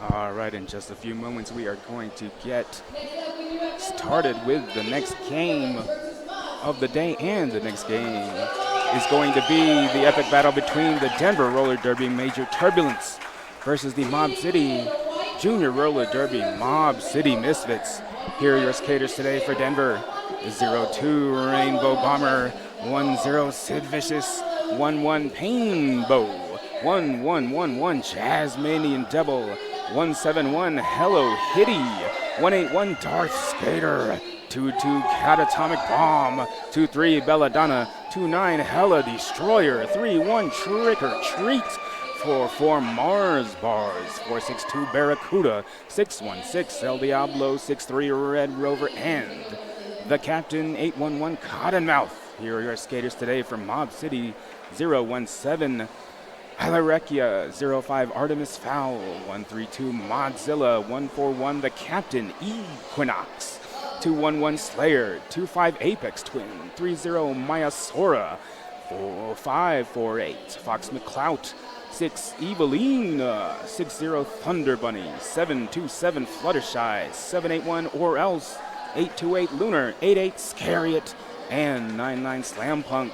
All right, in just a few moments, we are going to get started with the next game of the day, and the next game is going to be the epic battle between the Denver Roller Derby Major Turbulence versus the Mob City Junior Roller Derby Mob City Misfits. Here are your skaters today for Denver: 02 Rainbow Bomber, 10 Sid Vicious, 11 Painbow, 1111 Jasmanian Devil, 171 Hello Hitty, 181 Darth Skater, 22 Catatomic Bomb, 23 Belladonna, 29 Hella Destroyer, 31 Trick or Treat, 44 Mars Bars, 462 Barracuda, 616 El Diablo, 63 Red Rover, and the Captain 811 Cottonmouth. Here are your skaters today from Mob City: 017 Alarekia, 05 Artemis Fowl, 132 Modzilla, 141 The Captain Equinox, 211 Slayer, 25 Apex Twin, 30 Mayasora, 4548 Fox McClout, 6 Evelina, 60 Thunder Bunny, 727 Fluttershy, 781 Or Else, 828 Lunar, 88 Scariot, and 99 Slam Punk.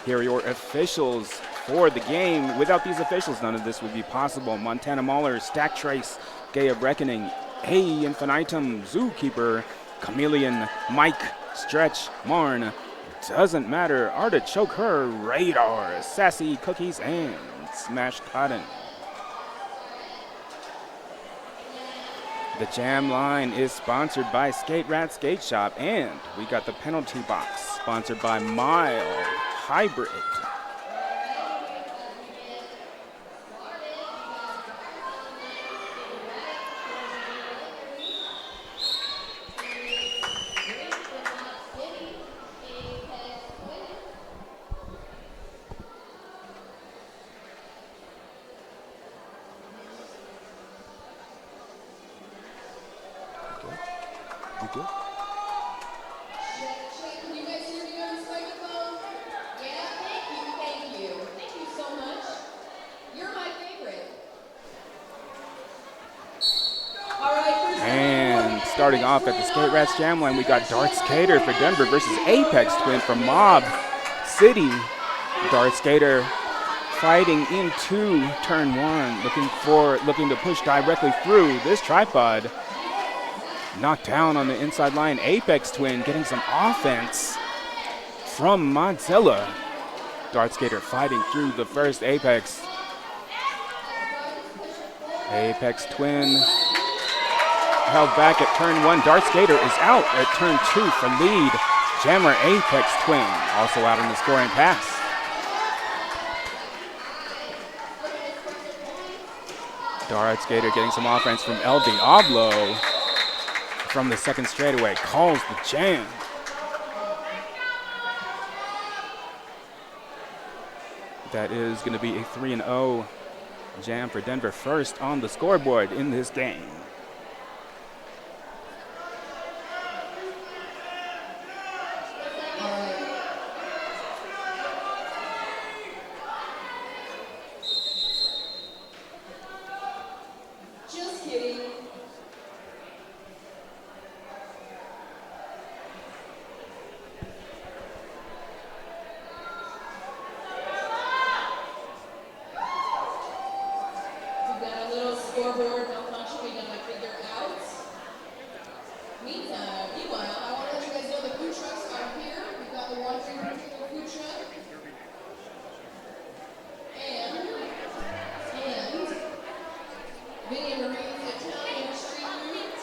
Here are your officials for the game. Without these officials, none of this would be possible. Montana Mauler, Stack Trace, Gay of Reckoning, A Infinitum, Zookeeper, Chameleon, Mike, Stretch, Marn, Doesn't Matter, Artichoke Her, Radar, Sassy Cookies, and Smash Cotton. The Jam Line is sponsored by Skate Rat Skate Shop, and we got the Penalty Box sponsored by Mile Hybrid. You good? Can you guys hear me on this microphone? Yeah, thank you. Thank you so much. You're my favorite. All right, and starting off at the Skate Rats Jam Line, we got Darth Skater for Denver versus Apex Twin from Mob City. Darth Skater fighting into turn one, looking to push directly through this tripod. Knocked down on the inside line. Apex Twin getting some offense from Modzilla. Darth Skater fighting through the first Apex. Apex Twin held back at turn one. Darth Skater is out at turn two for lead. Jammer Apex Twin also out on the scoring pass. Darth Skater getting some offense from El Diablo. From the second straightaway, calls the jam. That is going to be a 3-0 jam for Denver, first on the scoreboard in this game. just kidding. We've got a little scoreboard malfunction we gotta figure out. Meanwhile, I want to let you guys know the food trucks are here. We've got the one food truck. And Vinny remains Italian street food.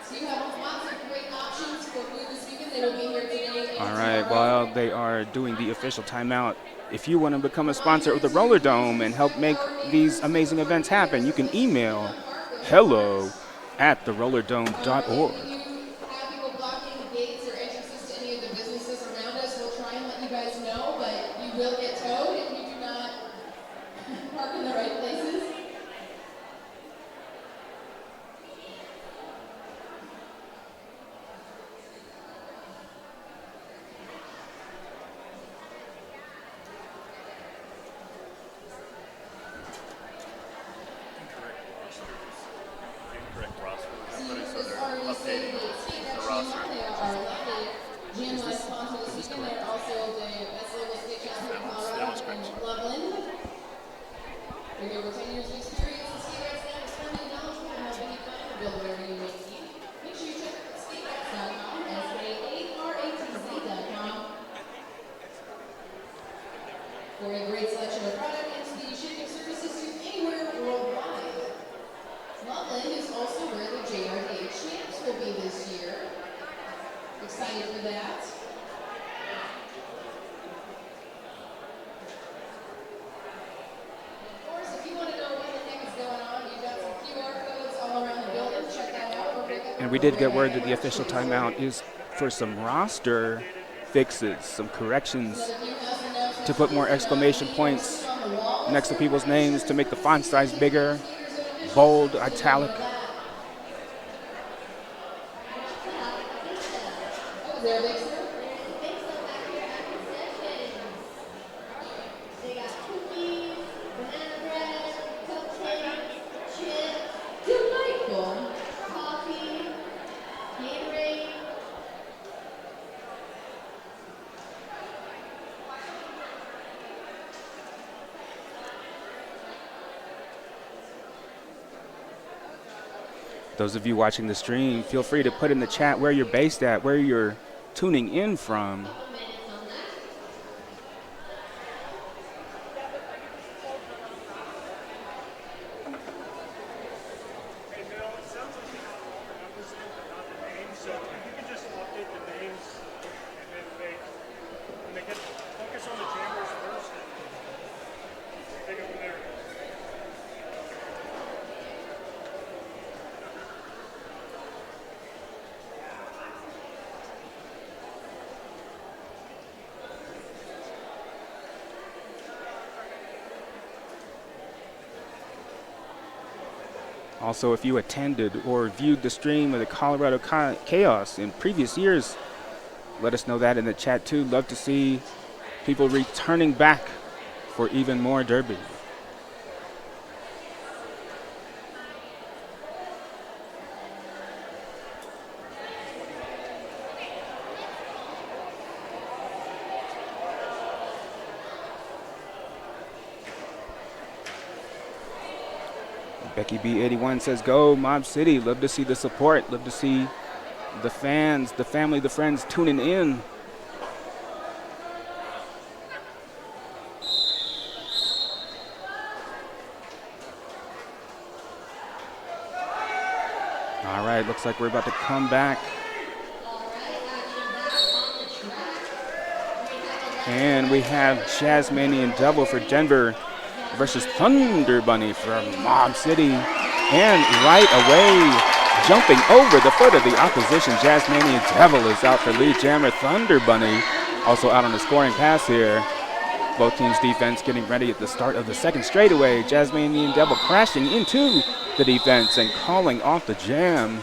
So you have lots of great options for food this weekend. They will be here today. All right, while they are doing the official timeout, if you want to become a sponsor of the Roller Dome and help make these amazing events happen, you can email hello@therollerdome.org. If you have people blocking the gates or entrances to any of the businesses around us, we'll try and let you guys know, but you will get towed if you do not park in the right places. Jam Live sponsor this weekend. They're also the best local skate shop in Colorado in Loveland. With over 10 years of experience in ski racks now, it's friendly knowledgeable and helping you find or build whatever you may need. Make sure you check out skaterats.com, SKARATZ.com, for a great selection of product and speedy shipping services to anywhere worldwide. Loveland is also where the JRDA champs will be this year. Excited for that. Of course, if you want to know what the heck is going on, you've got some QR codes all around the building. Check that out. And we did get word that the official timeout is for some roster fixes, some corrections, to put more exclamation points next to people's names, to make the font size bigger, bold, italic. They got cookies, banana bread, cupcakes, chips, delightful coffee, Gatorade. Those of you watching the stream, feel free to put in the chat where you're based at, where you're tuning in from. Also, if you attended or viewed the stream of the Colorado Chaos in previous years, let us know that in the chat too. Love to see people returning back for even more derby. Becky B81 says, go Mob City. Love to see the support. Love to see the fans, the family, the friends tuning in. All right, looks like we're about to come back. And we have Jasmanian Devil for Denver versus Thunder Bunny from Mob City. And right away, jumping over the foot of the opposition, Jasmanian Devil is out for lead jammer. Thunder Bunny also out on the scoring pass here. Both teams' defense getting ready at the start of the second straightaway. Jasmanian Devil crashing into the defense and calling off the jam,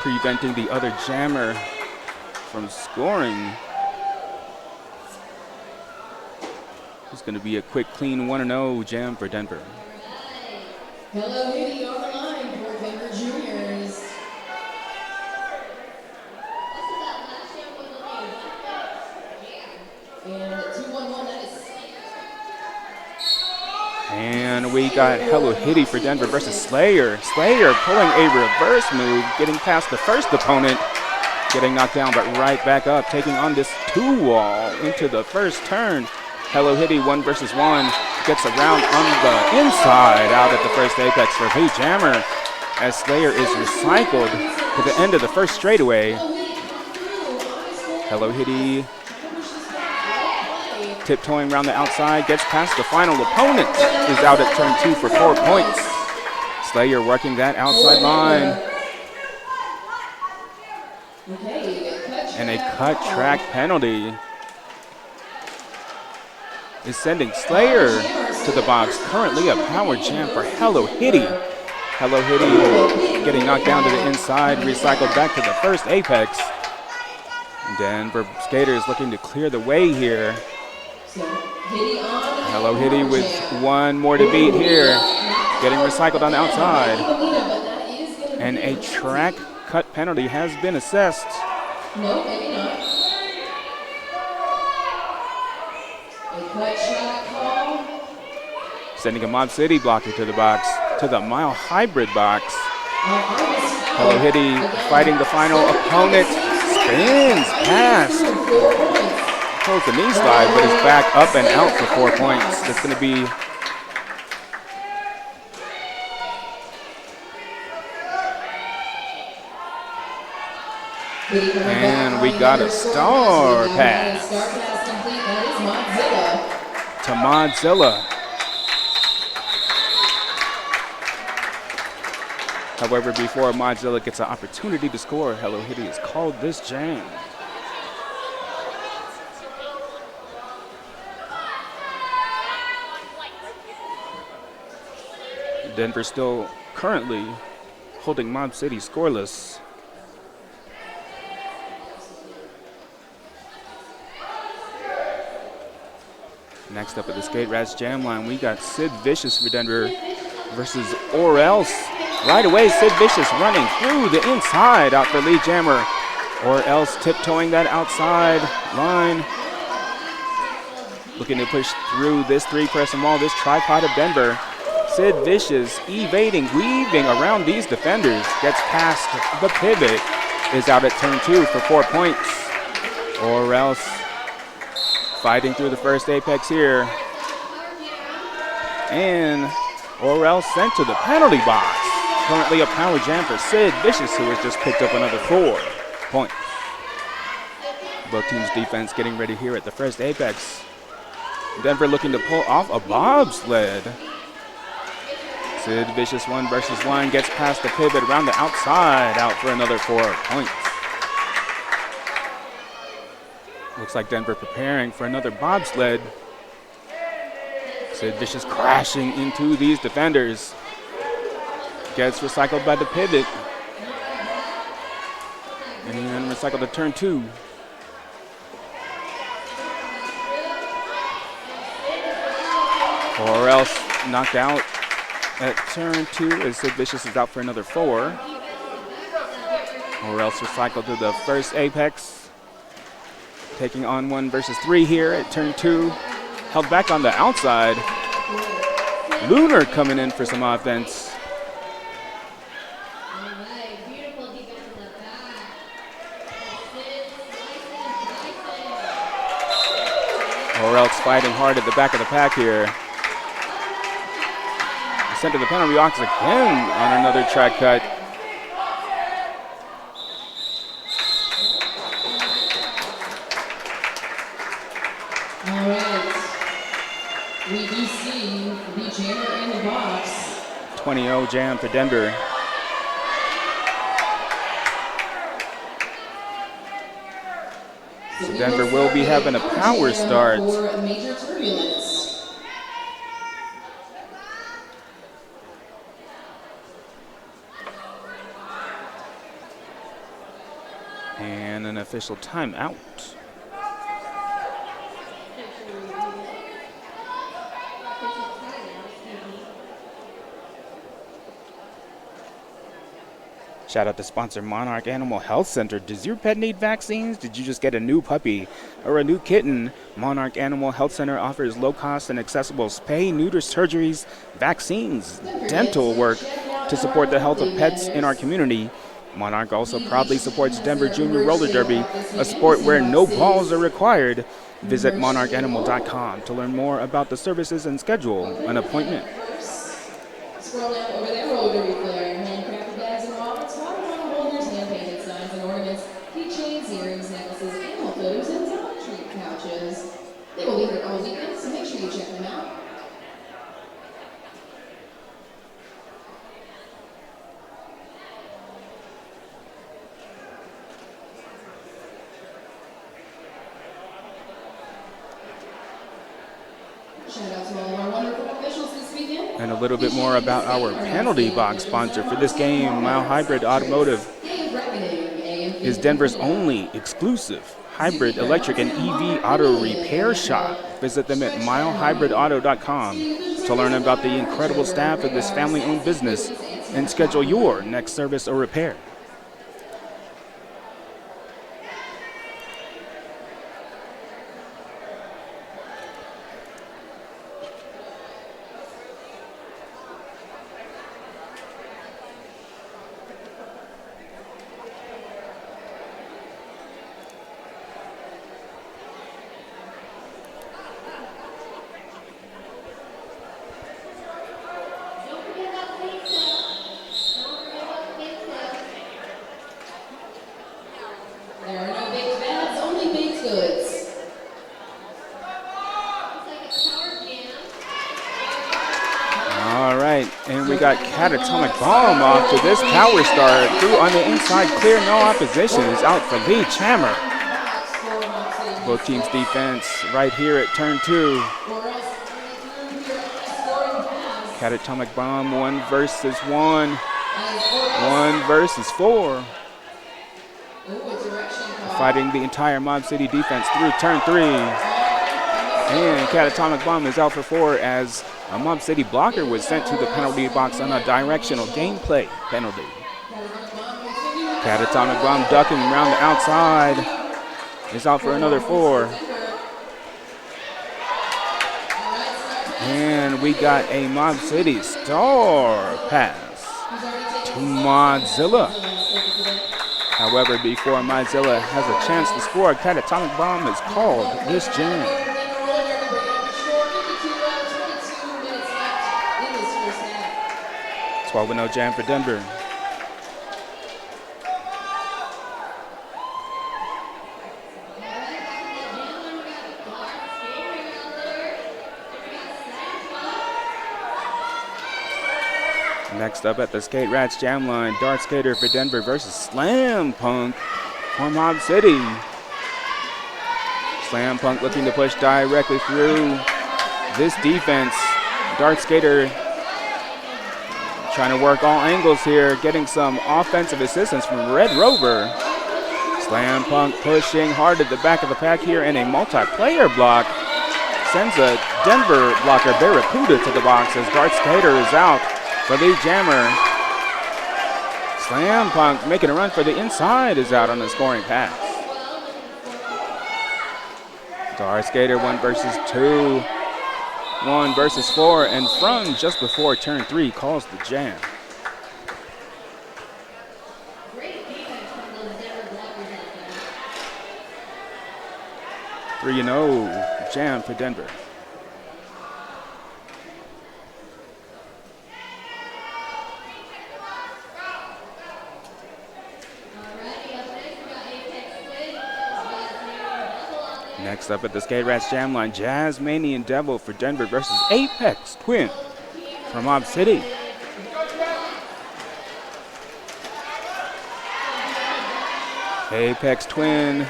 preventing the other jammer from scoring. It's going to be a quick, clean 1-0 jam for Denver. Hello, Hitty on the line for Denver Juniors. And 2-1-1, that is. And we got Hello Hitty for Denver versus Slayer. Slayer pulling a reverse move, getting past the first opponent, getting knocked down, but right back up, taking on this two-wall into the first turn. Hello Hitty 1 versus 1, gets around on the inside, out at the first apex for lead jammer, as Slayer is recycled to the end of the first straightaway. Hello Hitty tiptoeing around the outside, gets past the final opponent, is out at turn 2 for 4 points. Slayer working that outside line. And a cut track penalty is sending Slayer to the box. Currently a power jam for Hello Hitty. Hello Hitty getting knocked down to the inside, recycled back to the first apex. Denver skaters looking to clear the way here. Hello Hitty with one more to beat here, getting recycled on the outside. And a track cut penalty has been assessed. No, maybe not. A cut shot call. Sending a Mod City blocker to the box, to the Mile Hybrid box. Hello Hitty fighting the final opponent. Spins past. Pulls the knee slide, but is back up and out for 4 points. That's going to be and we got a star pass to Modzilla. However, before Modzilla gets an opportunity to score, Hello Hitty has called this jam. Denver still currently holding Mod City scoreless. Next up at the Skate Rats Jam line, we got Sid Vicious for Denver versus Or Else. Right away, Sid Vicious running through the inside out for Lee Jammer. Or Else tiptoeing that outside line. Looking to push through this three-person wall, this tripod of Denver. Sid Vicious evading, weaving around these defenders. Gets past the pivot. Is out at turn 2 for 4 points. Or Else fighting through the first apex here. And Or Else sent to the penalty box. Currently a power jam for Sid Vicious, who has just picked up another 4 points. Both teams' defense getting ready here at the first apex. Denver looking to pull off a bobsled. Sid Vicious 1 versus 1 gets past the pivot around the outside, out for another 4 points. Looks like Denver preparing for another bobsled. Sid Vicious crashing into these defenders. Gets recycled by the pivot. And recycled to turn 2. Or Else knocked out at turn 2 as Sid Vicious is out for another 4. Or Else recycled to the first apex. Taking on 1 versus 3 here at turn 2. Held back on the outside. Lunar coming in for some offense. Or Else fighting hard at the back of the pack here. Sent to the penalty box again on another track cut. All right. We do see the jammer in the box. 20-0 jam for Denver. So Denver will be having a power start. For major turbulence. And an official timeout. Shout out to sponsor Monarch Animal Health Center. Does your pet need vaccines? Did you just get a new puppy or a new kitten? Monarch Animal Health Center offers low-cost and accessible spay, neuter surgeries, vaccines, dental work to support the health of pets in our community. Monarch also proudly supports Denver Junior Roller Derby, a sport where no balls are required. Visit monarchanimal.com to learn more about the services and schedule an appointment. Scroll down over there, roller derby player. Handcrafted bags and wallets, water bottle holders, hand-painted signs and ornaments, keychains, earrings, necklaces, animal photos, and Dollar Tree couches. They will be here all weekend, so make sure you check them out. Shout out to all of our wonderful officials this weekend. And a little bit more about our penalty box sponsor for this game. Mile Hybrid Automotive is Denver's only exclusive hybrid, electric, and EV auto repair shop. Visit them at milehybridauto.com to learn about the incredible staff of this family-owned business and schedule your next service or repair. All right, and we got Catatonic Bomb off to this power start. Through on the inside, clear, no opposition. Is out for Lee Jammer. Both teams' defense right here at turn 2. Catatonic Bomb, 1 versus 1. 1 versus 4. Fighting the entire Mob City defense through turn 3. And Catatonic Bomb is out for 4 as a Mob City blocker was sent to the penalty box on a directional gameplay penalty. Catatonic Bomb ducking around the outside is out for another 4. And we got a Mob City star pass to Modzilla. However, before Modzilla has a chance to score, Catatonic Bomb is called this jam. 12-0 jam for Denver. Next up at the Skate Rats jam line, Dart Skater for Denver versus Slam Punk for Mob City. Slam Punk looking to push directly through this defense. Dart Skater trying to work all angles here, getting some offensive assistance from Red Rover. Slam Punk pushing hard at the back of the pack here, and a multiplayer block sends a Denver blocker Barracuda to the box as Dart Skater is out for Lee Jammer. Slam Punk making a run for the inside is out on the scoring pass. Dart Skater 1 versus 2. 1 versus 4, and from just before turn 3 calls the jam. 3-0 jam for Denver. Next up at the Skate Rats jam line, Jazzmanian Devil for Denver versus Apex Twin from Mob City. Apex Twin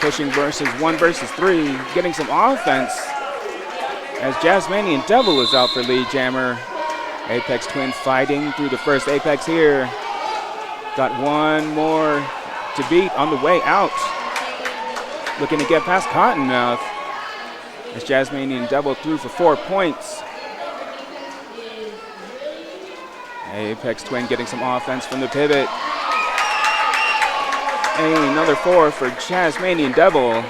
pushing versus 1 versus 3, getting some offense as Jazzmanian Devil is out for Lee Jammer. Apex Twin fighting through the first Apex here. Got one more to beat on the way out. Looking to get past Cottonmouth as Jazzmanian Devil threw for 4 points. Apex Twin getting some offense from the pivot. Another 4 for Jazzmanian Devil.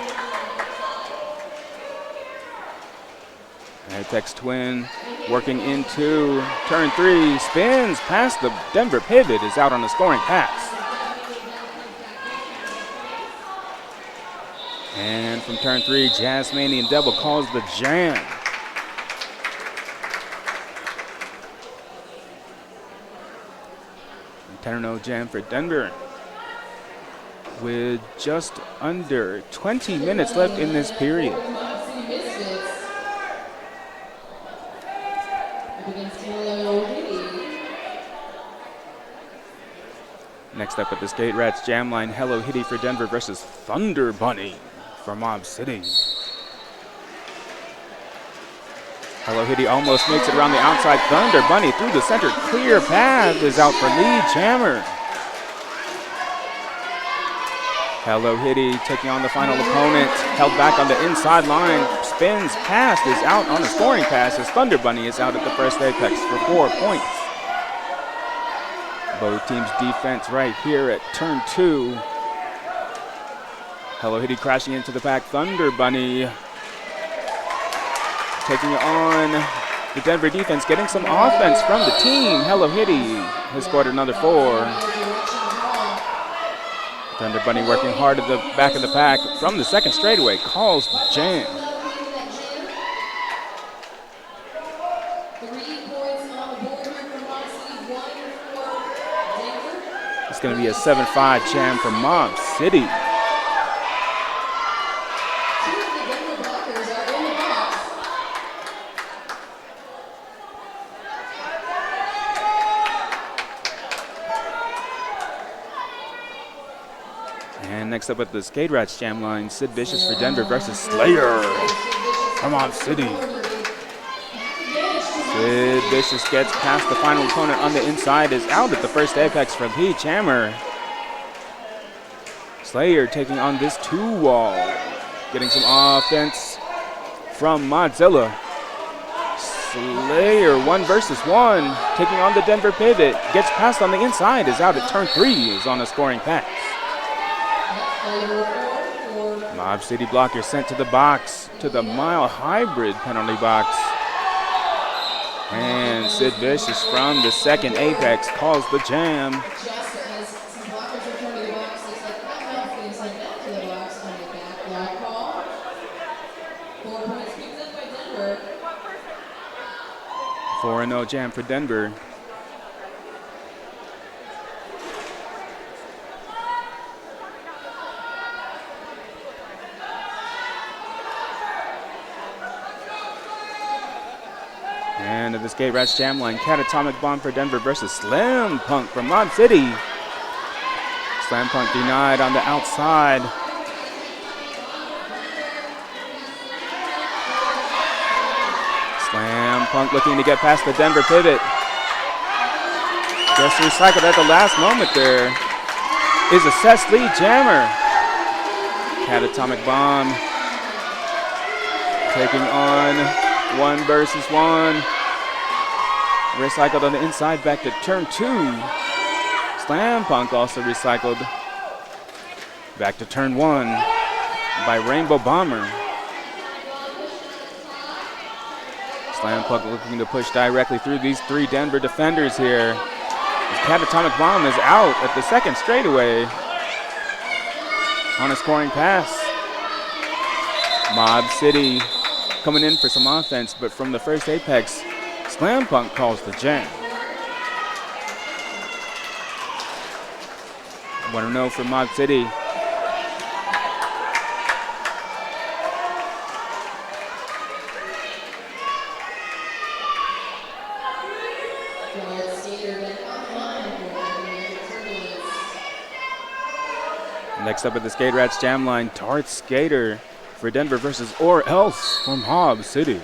Apex Twin working into turn 3, spins past the Denver pivot, is out on the scoring pass. And from turn 3, Jazzmanian Devil calls the jam. And 10-0 jam for Denver. With just under 20 minutes left in this period. Next up at the Skate Rats jam line, Hello Hitty for Denver versus Thunder Bunny for Mob City. Hello Hitty almost makes it around the outside. Thunder Bunny through the center. Clear path is out for Lee Jammer. Hello Hitty taking on the final opponent. Held back on the inside line. Spins past, is out on a scoring pass as Thunder Bunny is out at the first Apex for 4 points. Both teams' defense right here at turn 2. Hello Hitty crashing into the pack. Thunder Bunny taking on the Denver defense, getting some offense from the team. Hello Hitty has scored another 4. Thunder Bunny working hard at the back of the pack from the second straightaway, calls the jam. It's going to be a 7-5 jam for Mob City. Next up at the Skate Rats Jam line, Sid Vicious for Denver versus Slayer from Mob City. Sid Vicious gets past the final opponent on the inside, is out at the first apex for Lee Jammer. Slayer taking on this 2-wall, getting some offense from Modzilla. Slayer 1 versus 1, taking on the Denver pivot, gets past on the inside, is out at turn 3, is on a scoring pass. Mob City blocker sent to the box, to the mile hybrid penalty box. And Sid Vicious from the second apex calls the jam. For 4-0 jam for Denver. And at the Skate Rats Jam line, Catatomic Bomb for Denver versus Slam Punk from Mob City. Slam Punk denied on the outside. Slam Punk looking to get past the Denver pivot. Just recycled at the last moment there. Is a Lee Jammer. Catatomic Bomb taking on 1 versus 1. Recycled on the inside back to turn 2. Slam Punk also recycled back to turn 1 by Rainbow Bomber. Slam Punk looking to push directly through these 3 Denver defenders here. Catatomic Bomb is out at the second straightaway on a scoring pass. Mob City coming in for some offense, but from the first apex, Slam Punk calls the jam. 1-0 for Mob City. Next up at the Skate Rats Jam line, Dart Skater for Denver versus Or Else from Mob City.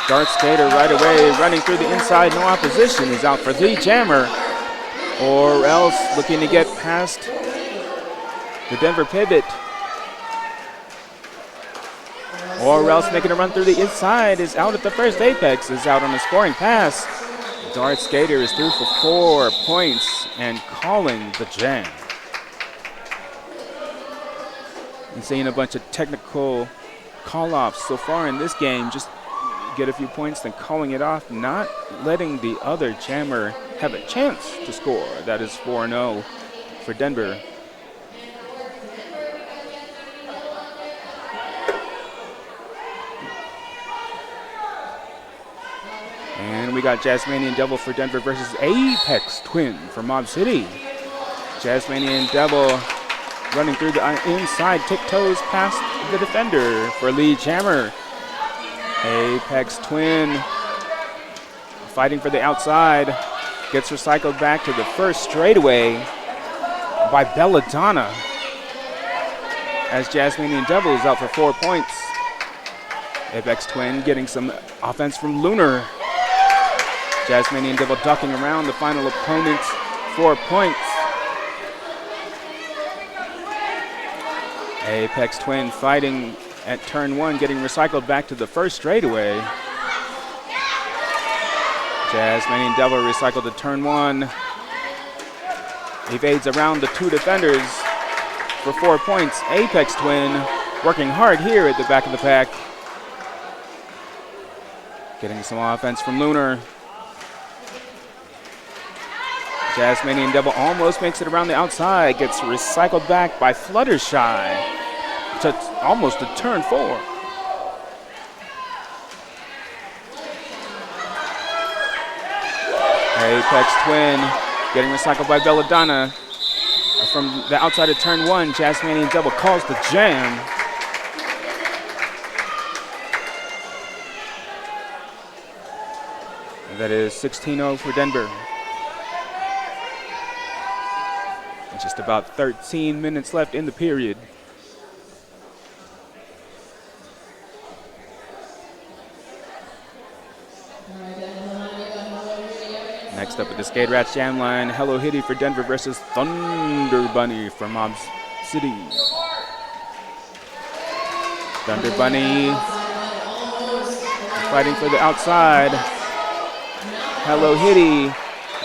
Dart Skater right away, running through the inside, no opposition. He's out for Lee Jammer. Or Else looking to get past the Denver pivot. Or Else making a run through the inside, is out at the first apex, is out on a scoring pass. Dart Skater is through for 4 points and calling the jam. And seeing a bunch of technical call-offs so far in this game, just get a few points, then calling it off, not letting the other jammer have a chance to score. That is 4-0 for Denver. And we got Jazzmanian Devil for Denver versus Apex Twin for Mob City. Jazzmanian Devil running through the inside, tiptoes past the defender for Lee Jammer. Apex Twin fighting for the outside, gets recycled back to the first straightaway by Belladonna, as Jazzmanian Devil is out for 4 points. Apex Twin getting some offense from Lunar. Jazzmanian Devil ducking around the final opponent, 4 points. Apex Twin fighting at turn 1, getting recycled back to the first straightaway. Jazzmanian Devil recycled to turn 1. Evades around the 2 defenders for 4 points. Apex Twin working hard here at the back of the pack. Getting some offense from Lunar. Jazzmanian Devil almost makes it around the outside, gets recycled back by Fluttershy to almost a turn 4. Apex Twin getting recycled by Belladonna. From the outside of turn 1, Jazzmanian Devil calls the jam. And that is 16-0 for Denver. Just about 13 minutes left in the period. Next up at the Skate Rats Jam line, Hello Hitty for Denver versus Thunder Bunny for Mob City. Thunder Bunny fighting for the outside. Hello Hitty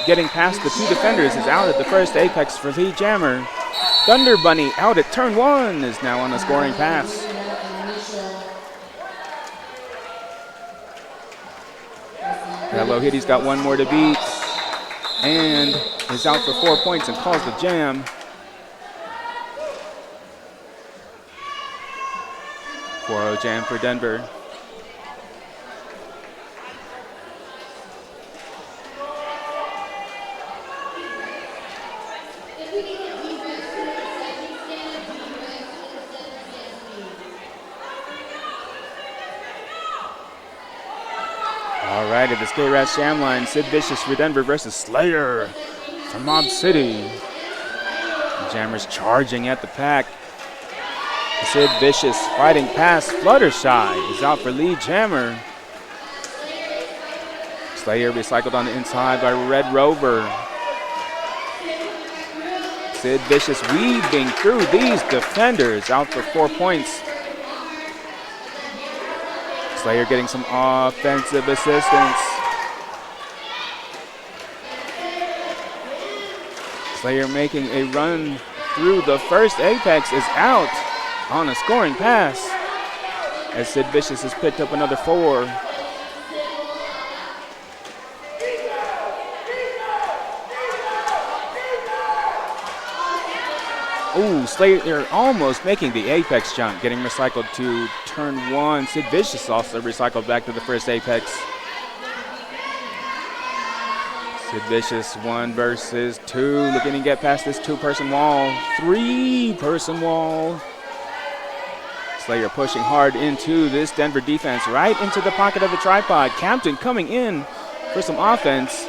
getting past the two defenders is out at the first apex for Lee Jammer. Thunder Bunny out at turn one is now on a scoring pass. Hello Hitty's got one more to beat and is out for 4 points and calls the jam. 4-0 jam for Denver. All right, at the Skate Rats Jam line, Sid Vicious for Denver versus Slayer from Mob City. The Jammers charging at the pack. Sid Vicious fighting past Fluttershy is out for Lee Jammer. Slayer recycled on the inside by Red Rover. Sid Vicious weaving through these defenders, out for 4 points. Slayer getting some offensive assistance. Slayer making a run through the first apex is out on a scoring pass as Sid Vicious has picked up another 4. Ooh, Slayer almost making the apex jump, getting recycled to turn one. Sid Vicious also recycled back to the first apex. Sid Vicious 1 versus 2, looking to get past this 2-person wall, 3-person wall. Slayer pushing hard into this Denver defense, right into the pocket of the tripod. Captain coming in for some offense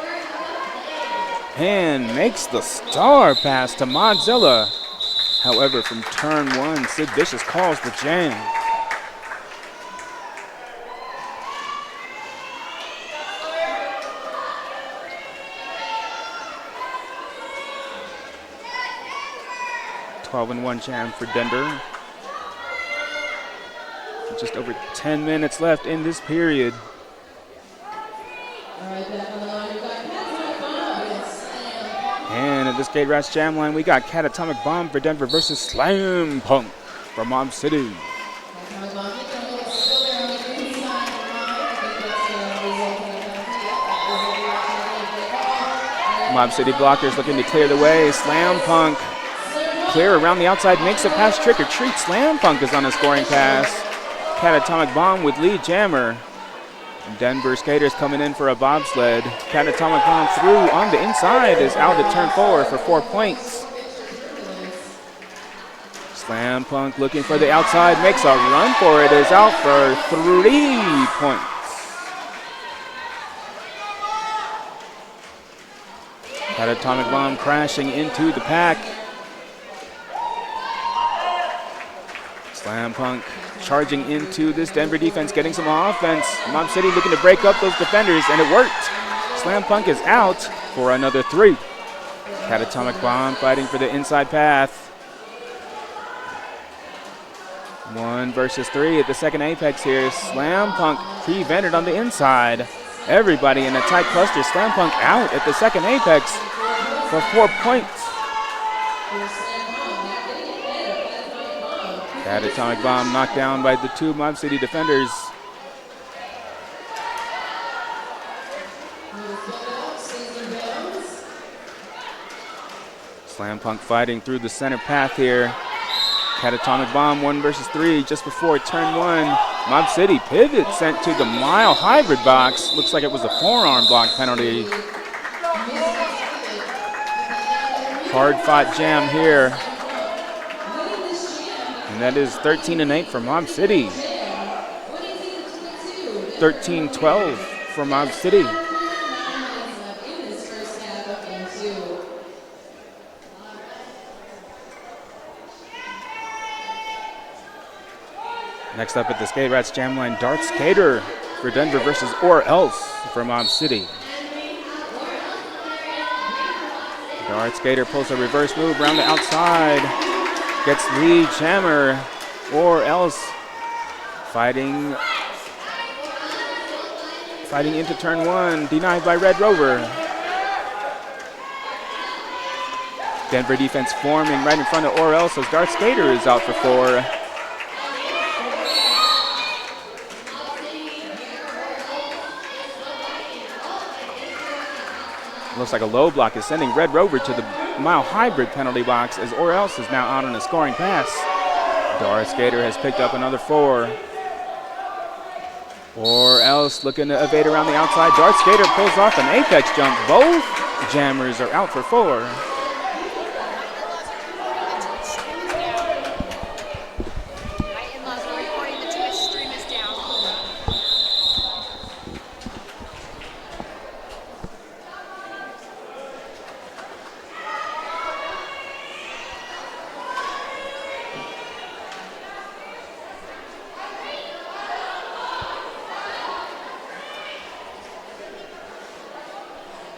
and makes the star pass to Modzilla. However, from turn one, Sid Vicious calls the jam. (12-1) jam for Denver. Just over 10 minutes left in this period. And at the Skate Rats Jam line, we got Catatonic Bomb for Denver versus Slam Punk from Mob City. Mob City blockers looking to clear the way. Slam Punk clear around the outside, makes it past Trick or Treat. Slam Punk is on a scoring pass. Catatonic Bomb with lead jammer. Denver skaters coming in for a bobsled. Catatonic Bomb through on the inside is out at turn 4 for 4 points. Slam Punk looking for the outside, makes a run for it, is out for 3 points. Catatonic Bomb crashing into the pack. Slam Punk charging into this Denver defense, getting some offense. Mob City looking to break up those defenders, and it worked. Slam Punk is out for another 3. Catatonic Bomb fighting for the inside path. 1 versus 3 at the second apex here. Slam Punk prevented on the inside. Everybody in a tight cluster. Slam Punk out at the second apex for 4 points. Catatonic Bomb knocked down by the 2 Mob City defenders. Slam Punk fighting through the center path here. Catatonic Bomb 1 versus 3 just before turn 1. Mob City pivot sent to the mile hybrid box. Looks like it was a forearm block penalty. Hard fought jam here. And that is 13-8 for Mob City. 13-12 for Mob City. Next up at the Skate Rats Jam Line, Dart Skater for Denver versus Or Else for Mob City. Dart Skater pulls a reverse move around the outside. Gets lead jammer. Or Else fighting into turn one. Denied by Red Rover. Denver defense forming right in front of Or Else as Dart Skater is out for 4. Looks like a low block is sending Red Rover to the mile hybrid penalty box as Or Else is now out on a scoring pass. Dart Skater has picked up another 4. Or Else looking to evade around the outside. Dart Skater pulls off an apex jump. Both jammers are out for 4.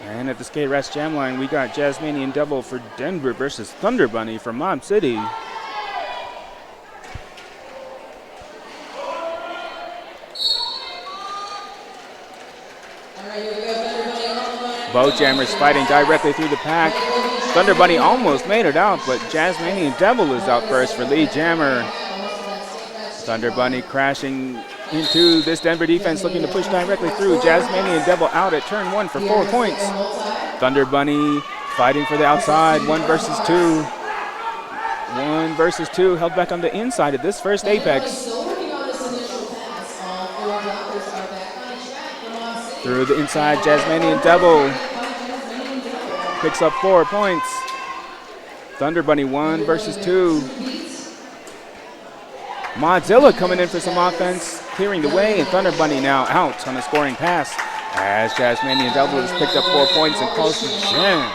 And at the Skate Rats Jam Line, we got Jazzmanian Devil for Denver versus Thunder Bunny for Mob City. Both jammers fighting directly through the pack. Thunder Bunny almost made it out, but Jazzmanian Devil is out first for lead jammer. Thunder Bunny crashing into this Denver defense, looking to push directly through. Jazzmanian Devil out at turn 1 for 4 points. Thunder Bunny fighting for the outside, 1 versus 2. 1 versus 2, held back on the inside of this first apex. Through the inside, Jazzmanian Devil picks up 4 points. Thunder Bunny 1 versus 2. Modzilla coming in for some offense, clearing the way, and Thunder Bunny now out on a scoring pass as Jazzmanian Devil has picked up 4 points and calls the jam.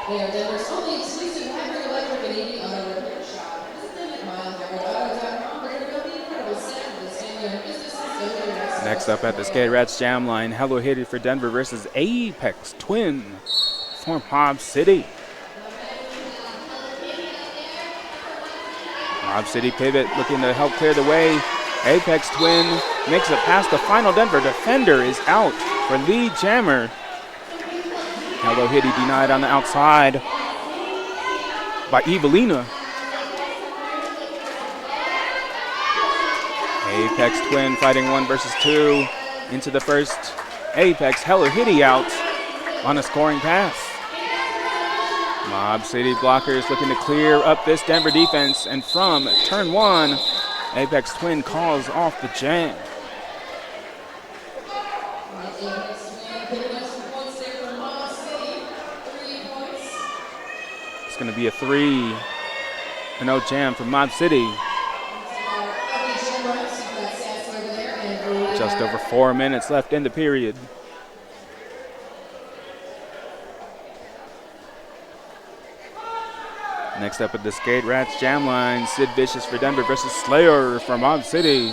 They are Denver's only exclusive hybrid electric and EV auto repair shop. Visit them at milehybridauto.com. They're going to build the incredible set of this family owned businesses. Next up at the Skate Rats Jam Line, Hello Hitty for Denver versus Apex Twin for Mob City. Mob City pivot looking to help clear the way. Apex Twin makes it past the final Denver defender is out for lead jammer. Hello Hitty denied on the outside by Evelina. Apex Twin fighting 1 versus 2 into the first Apex. Hello Hitty out on a scoring pass. Mob City blockers looking to clear up this Denver defense, and from turn 1, Apex Twin calls off the jam. It's going to be a 3-0 jam for Mob City. Just over 4 minutes left in the period. Next up at the Skate Rats Jam Line, Sid Vicious for Denver versus Slayer for Mob City.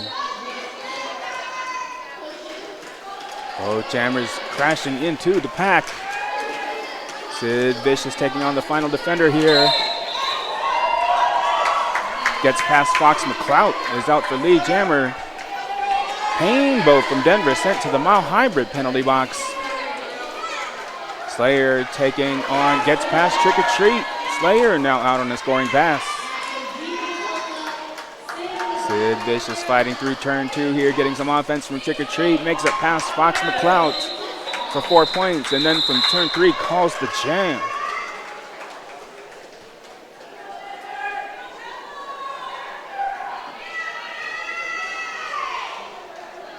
Both jammers crashing into the pack. Sid Vicious taking on the final defender here. Gets past Fox McClout, is out for lead jammer. Painbow from Denver sent to the mile hybrid penalty box. Slayer taking on, gets past Trick or Treat. Slayer now out on a scoring pass. Sid Vicious fighting through turn 2 here, getting some offense from Trick or Treat, makes it past Fox McClout for 4 points, and then from turn 3 calls the jam.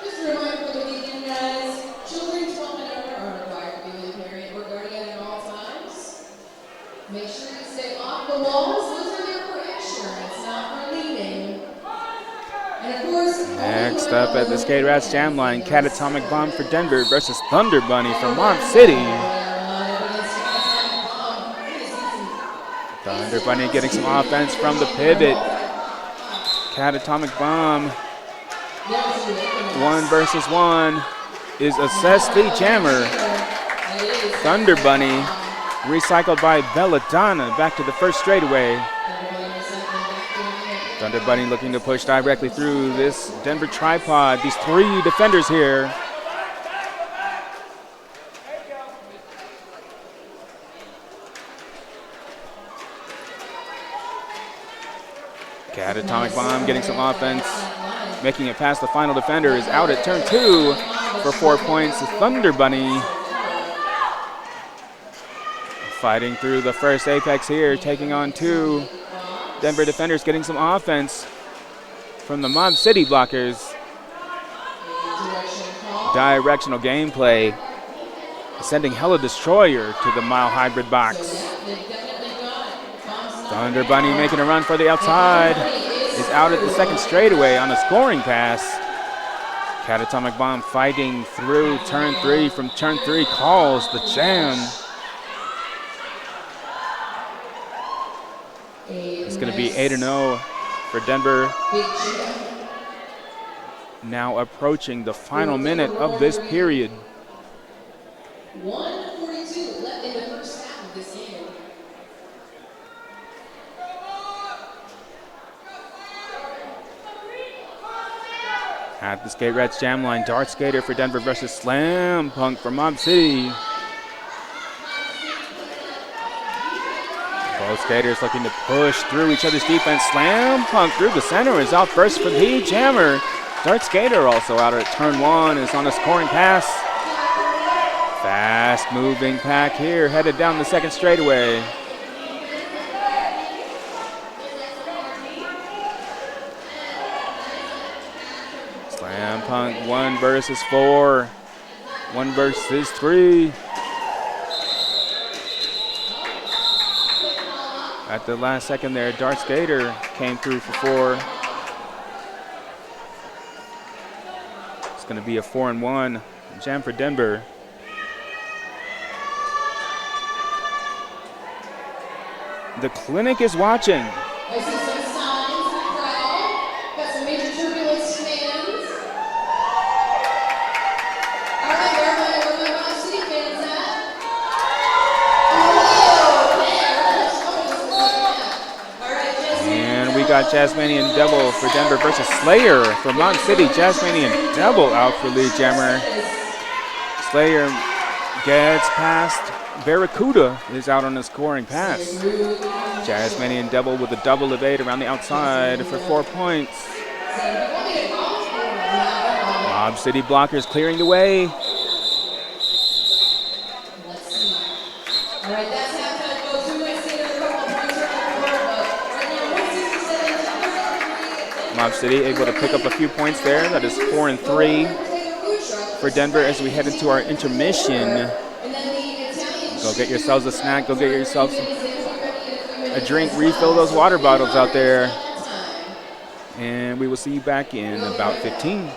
Just a reminder for the weekend, guys. Children 12 and over are required to be with a parent or guardian at all times. Make sure you stay off the walls. Those are there for insurance, not for leaving. And of course, Next up at the Skate Rats Jam Line, Catatonic Bomb for Denver versus Thunder Bunny from Mob City. Thunder Bunny getting some offense from the pivot. Catatonic Bomb, 1 versus 1, is assessed the jammer. Thunder Bunny, recycled by Belladonna, back to the first straightaway. Thunder Bunny looking to push directly through this Denver tripod. These 3 defenders here. Catatonic Bomb getting some offense, making it past the final defender, is out at turn 2 for 4 points. Thunder Bunny fighting through the first apex here, taking on 2 Denver defenders, getting some offense from the Mob City blockers. Directional gameplay, sending Hella Destroyer to the Mile Hybrid box. Thunder Bunny making a run for the outside, is out at the second straightaway on a scoring pass. Catatonic Bomb fighting through turn 3. From turn 3 calls the jam. It's going to be 8-0 for Denver. Now approaching the final minute of this period. 1:42 left in the first half of this game. At the Skate Rats Jam Line, Dart Skater for Denver versus Slam Punk for Mob City. Both skaters looking to push through each other's defense. Slam Punk through the center is out first for the jammer. Dart Skater also out at turn 1, is on a scoring pass. Fast moving pack here, headed down the second straightaway. Slam Punk 1 versus 4, 1 versus 3. At the last second there, Dart Skater came through for 4. It's going to be a 4-1 jam for Denver. The clinic is watching. I see some signs in the crowd. Got some major Turbulence fans. All right, where my Mob City fans at? Oh, there. All right, And we got Jasmanian Devil for Denver versus Slayer for Mob City. Jasmanian Devil out for lead jammer. Slayer gets past Barracuda, is out on a scoring pass. Jasmanian Devil with a double evade around the outside for 4 points. Mob City blockers clearing the way. Mob City able to pick up a few points there. That is 4-3 for Denver as we head into our intermission. Go get yourselves a snack, go get yourselves a drink, refill those water bottles out there. And we will see you back in about 15.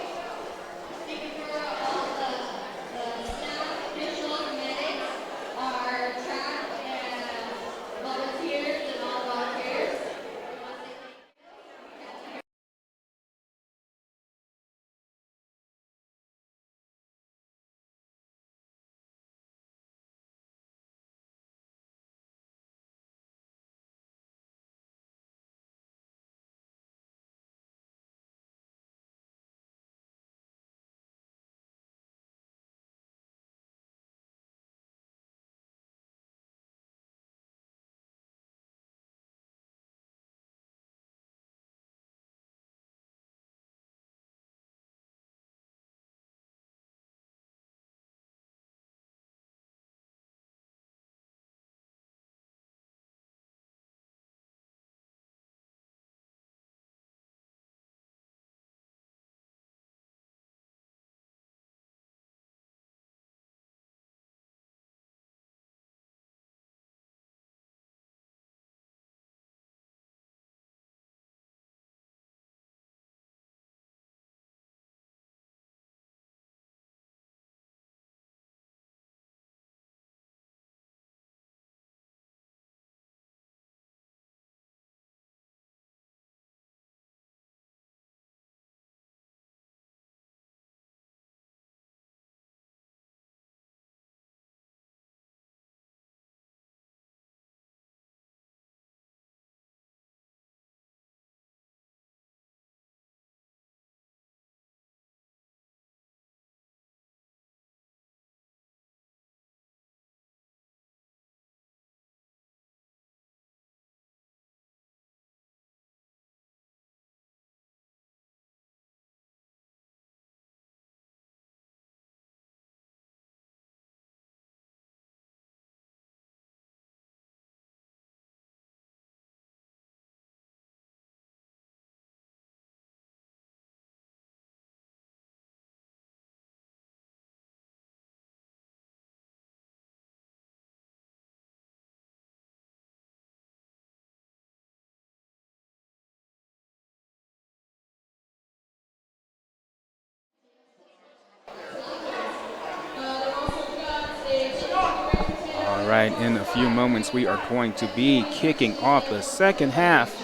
All right, in a few moments, we are going to be kicking off the second half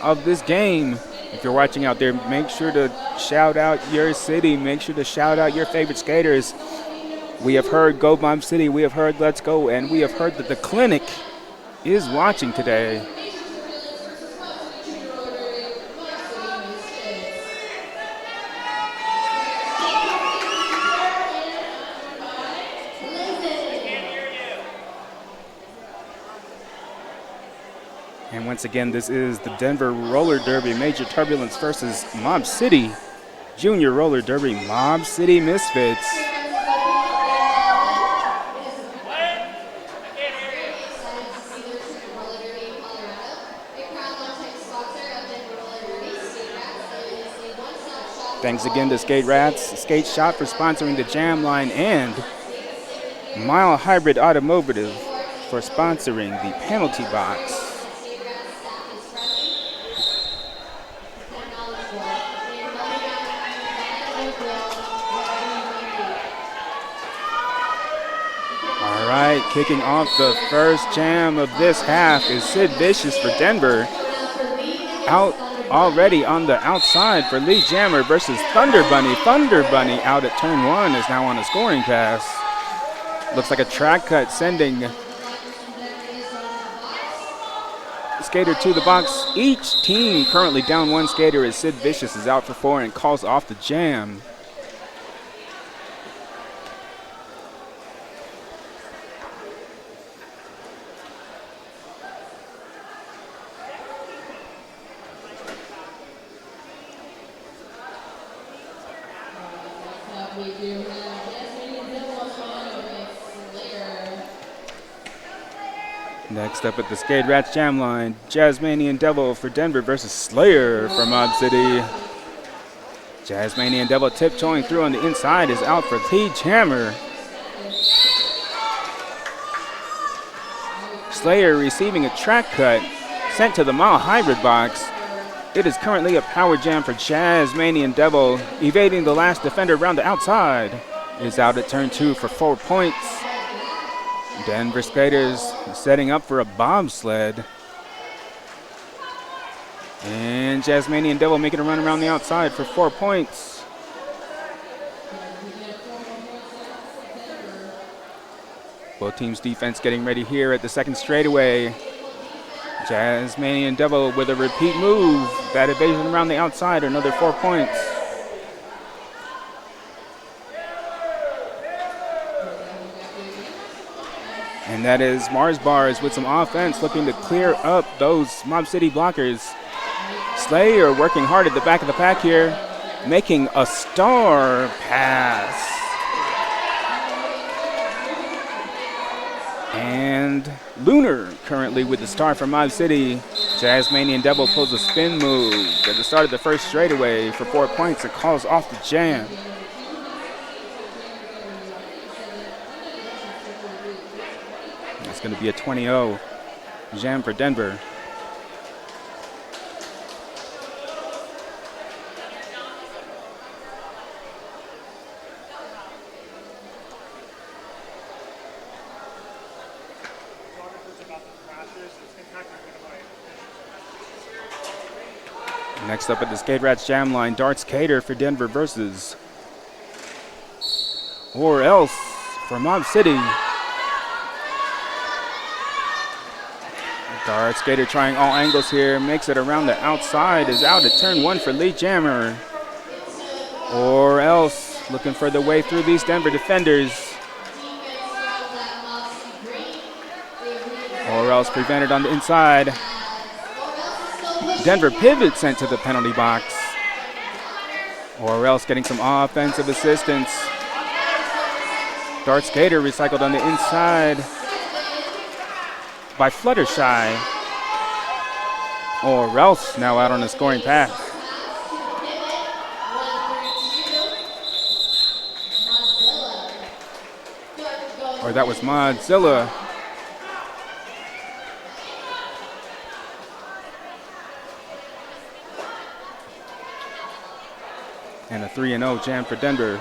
of this game. If you're watching out there, make sure to shout out your city. Make sure to shout out your favorite skaters. We have heard Go Bomb City, we have heard Let's Go, and we have heard that the clinic is watching today. And once again, this is the Denver Roller Derby, Major Turbulence versus Mob City Junior Roller Derby, Mob City Misfits. Thanks again to Skate Rats, Skate Shop for sponsoring the Jam Line, and Mile Hybrid Automotive for sponsoring the penalty box. All right, kicking off the first jam of this half is Sid Vicious for Denver. Out already on the outside for Lee Jammer versus Thunder Bunny. Thunder Bunny out at turn one is now on a scoring pass. Looks like a track cut sending skater to the box. Each team currently down one skater as Sid Vicious is out for four and calls off the jam. Next up at the Skate Rats Jam Line, Jazzmanian Devil for Denver versus Slayer for Mob City. Jazzmanian Devil tiptoeing through on the inside is out for Lee Jammer. Slayer receiving a track cut sent to the Mile Hybrid box. It is currently a power jam for Jazzmanian Devil, evading the last defender around the outside. Is out at turn two for 4 points. Denver skaters setting up for a bobsled. And Jazzmanian Devil making a run around the outside for 4 points. Both teams' defense getting ready here at the second straightaway. Jazzmanian Devil with a repeat move. That evasion around the outside, another 4 points. And that is Mars Bars with some offense looking to clear up those Mob City blockers. Slayer working hard at the back of the pack here, making a star pass. And Lunar currently with the star for Mob City. Jazzmanian Devil pulls a spin move at the start of the first straightaway for 4 points and calls off the jam. It's going to be a 20-0 jam for Denver. Next up at the Skate Rats Jam Line, Dart Skater for Denver versus Or Else for Mob City. Dart Skater trying all angles here, makes it around the outside, is out at turn one for Lee Jammer. Or Else looking for the way through these Denver defenders. Or Else prevented on the inside. Denver pivot sent to the penalty box. Or Else getting some offensive assistance. Dart Skater recycled on the inside by Fluttershy. Or Else now out on the scoring path. Or that was Modzilla. And a 3-0 jam for Denver.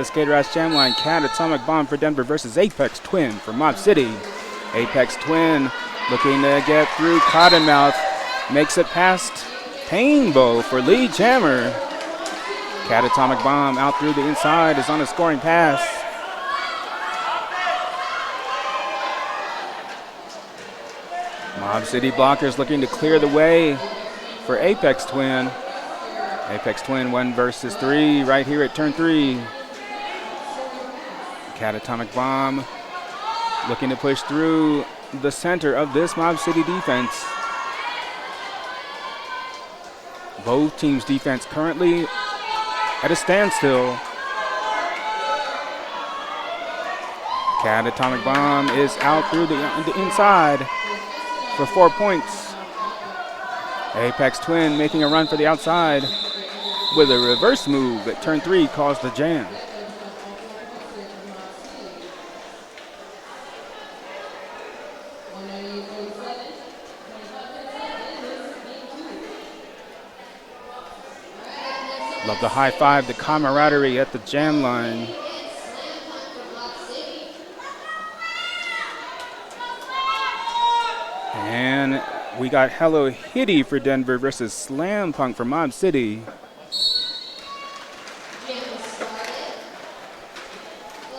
the Skater Ass Jam line. Catatonic Bomb for Denver versus Apex Twin for Mob City. Apex Twin looking to get through Cottonmouth. Makes it past Painbow for Lee Jammer. Catatonic Bomb out through the inside is on a scoring pass. Mob City blockers looking to clear the way for Apex Twin. Apex Twin 1 versus 3 right here at turn 3. Catatonic Bomb looking to push through the center of this Mob City defense. Both teams' defense currently at a standstill. Catatonic Bomb is out through the inside for 4 points. Apex Twin making a run for the outside with a reverse move at turn 3 caused the jam. Love the high five, the camaraderie at the jam line. And we got Hello Hitty for Denver versus Slam Punk for Mob City.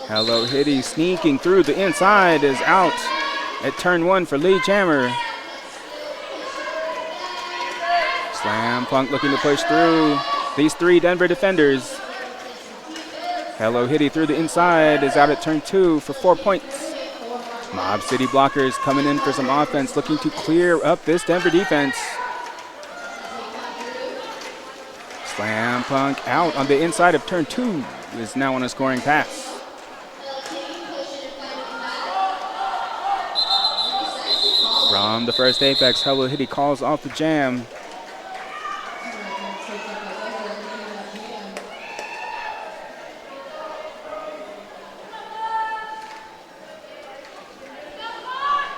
Hello Hitty sneaking through the inside is out at turn 1 for Lee Jammer. Slam Punk looking to push through these 3 Denver defenders. Hello Hitty through the inside is out at turn 2 for 4 points. Mob City blockers coming in for some offense, looking to clear up this Denver defense. Slam Punk out on the inside of turn 2 is now on a scoring pass. From the first Apex, Hello Hitty calls off the jam.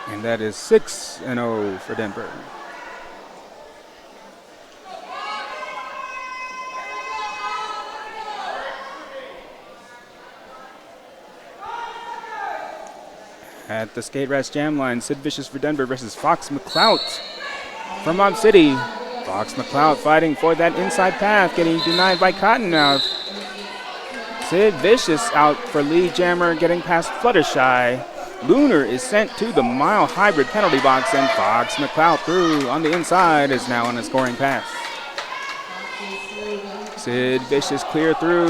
And that is 6-0 for Denver. At the Skate Rats Jam line, Sid Vicious for Denver versus Fox McClout from Mob City. Fox McClout fighting for that inside path, getting denied by Cottonmouth. Sid Vicious out for Lee Jammer, getting past Fluttershy. Lunar is sent to the mile hybrid penalty box, and Fox McClout through on the inside is now on a scoring pass. Sid Vicious clear through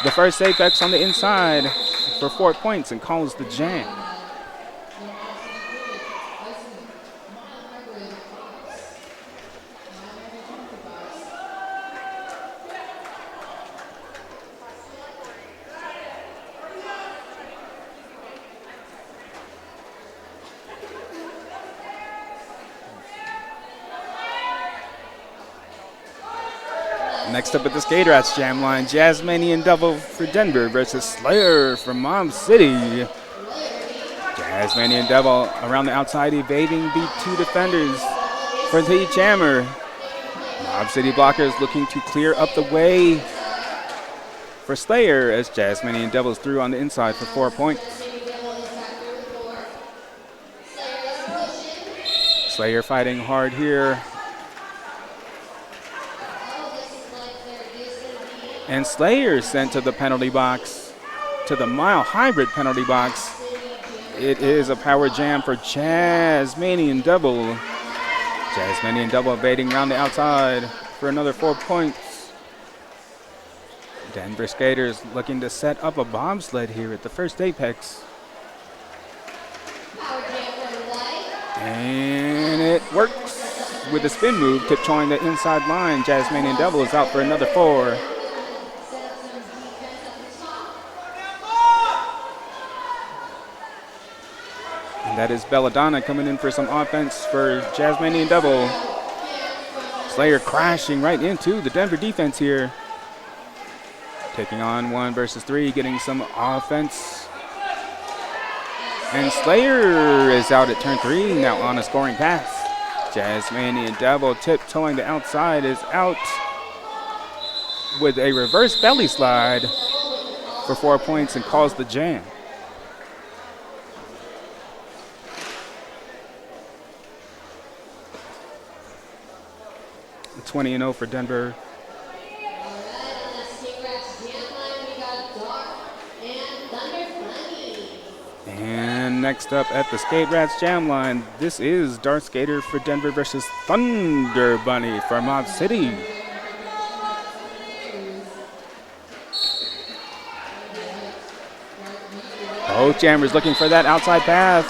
the first Apex on the inside for 4 points and calls the jam. Next up at the Skate Rats Jam line, Jazzmanian Devil for Denver versus Slayer from Mob City. Jazzmanian Devil around the outside evading beat 2 defenders for Lee Jammer. Mob City blockers looking to clear up the way for Slayer as Jazzmanian Devils through on the inside for 4 points. Slayer fighting hard here. And Slayer sent to the penalty box, to the mile hybrid penalty box. It is a power jam for Jazzmanian Devil. Jazzmanian Devil evading around the outside for another 4 points. Denver skaters looking to set up a bobsled here at the first Apex. And it works with a spin move, tiptoeing the inside line. Jazzmanian Devil is out for another 4. And that is Belladonna coming in for some offense for Jazzmanian Devil. Slayer crashing right into the Denver defense here. Taking on 1 versus 3, getting some offense. And Slayer is out at turn 3, now on a scoring pass. Jazzmanian Devil tiptoeing the outside is out with a reverse belly slide for 4 points and calls the jam. The 20-0 for Denver. And next up at the Skate Rats Jam line, this is Dart Skater for Denver versus Thunder Bunny for Mob City. Both jammers looking for that outside path.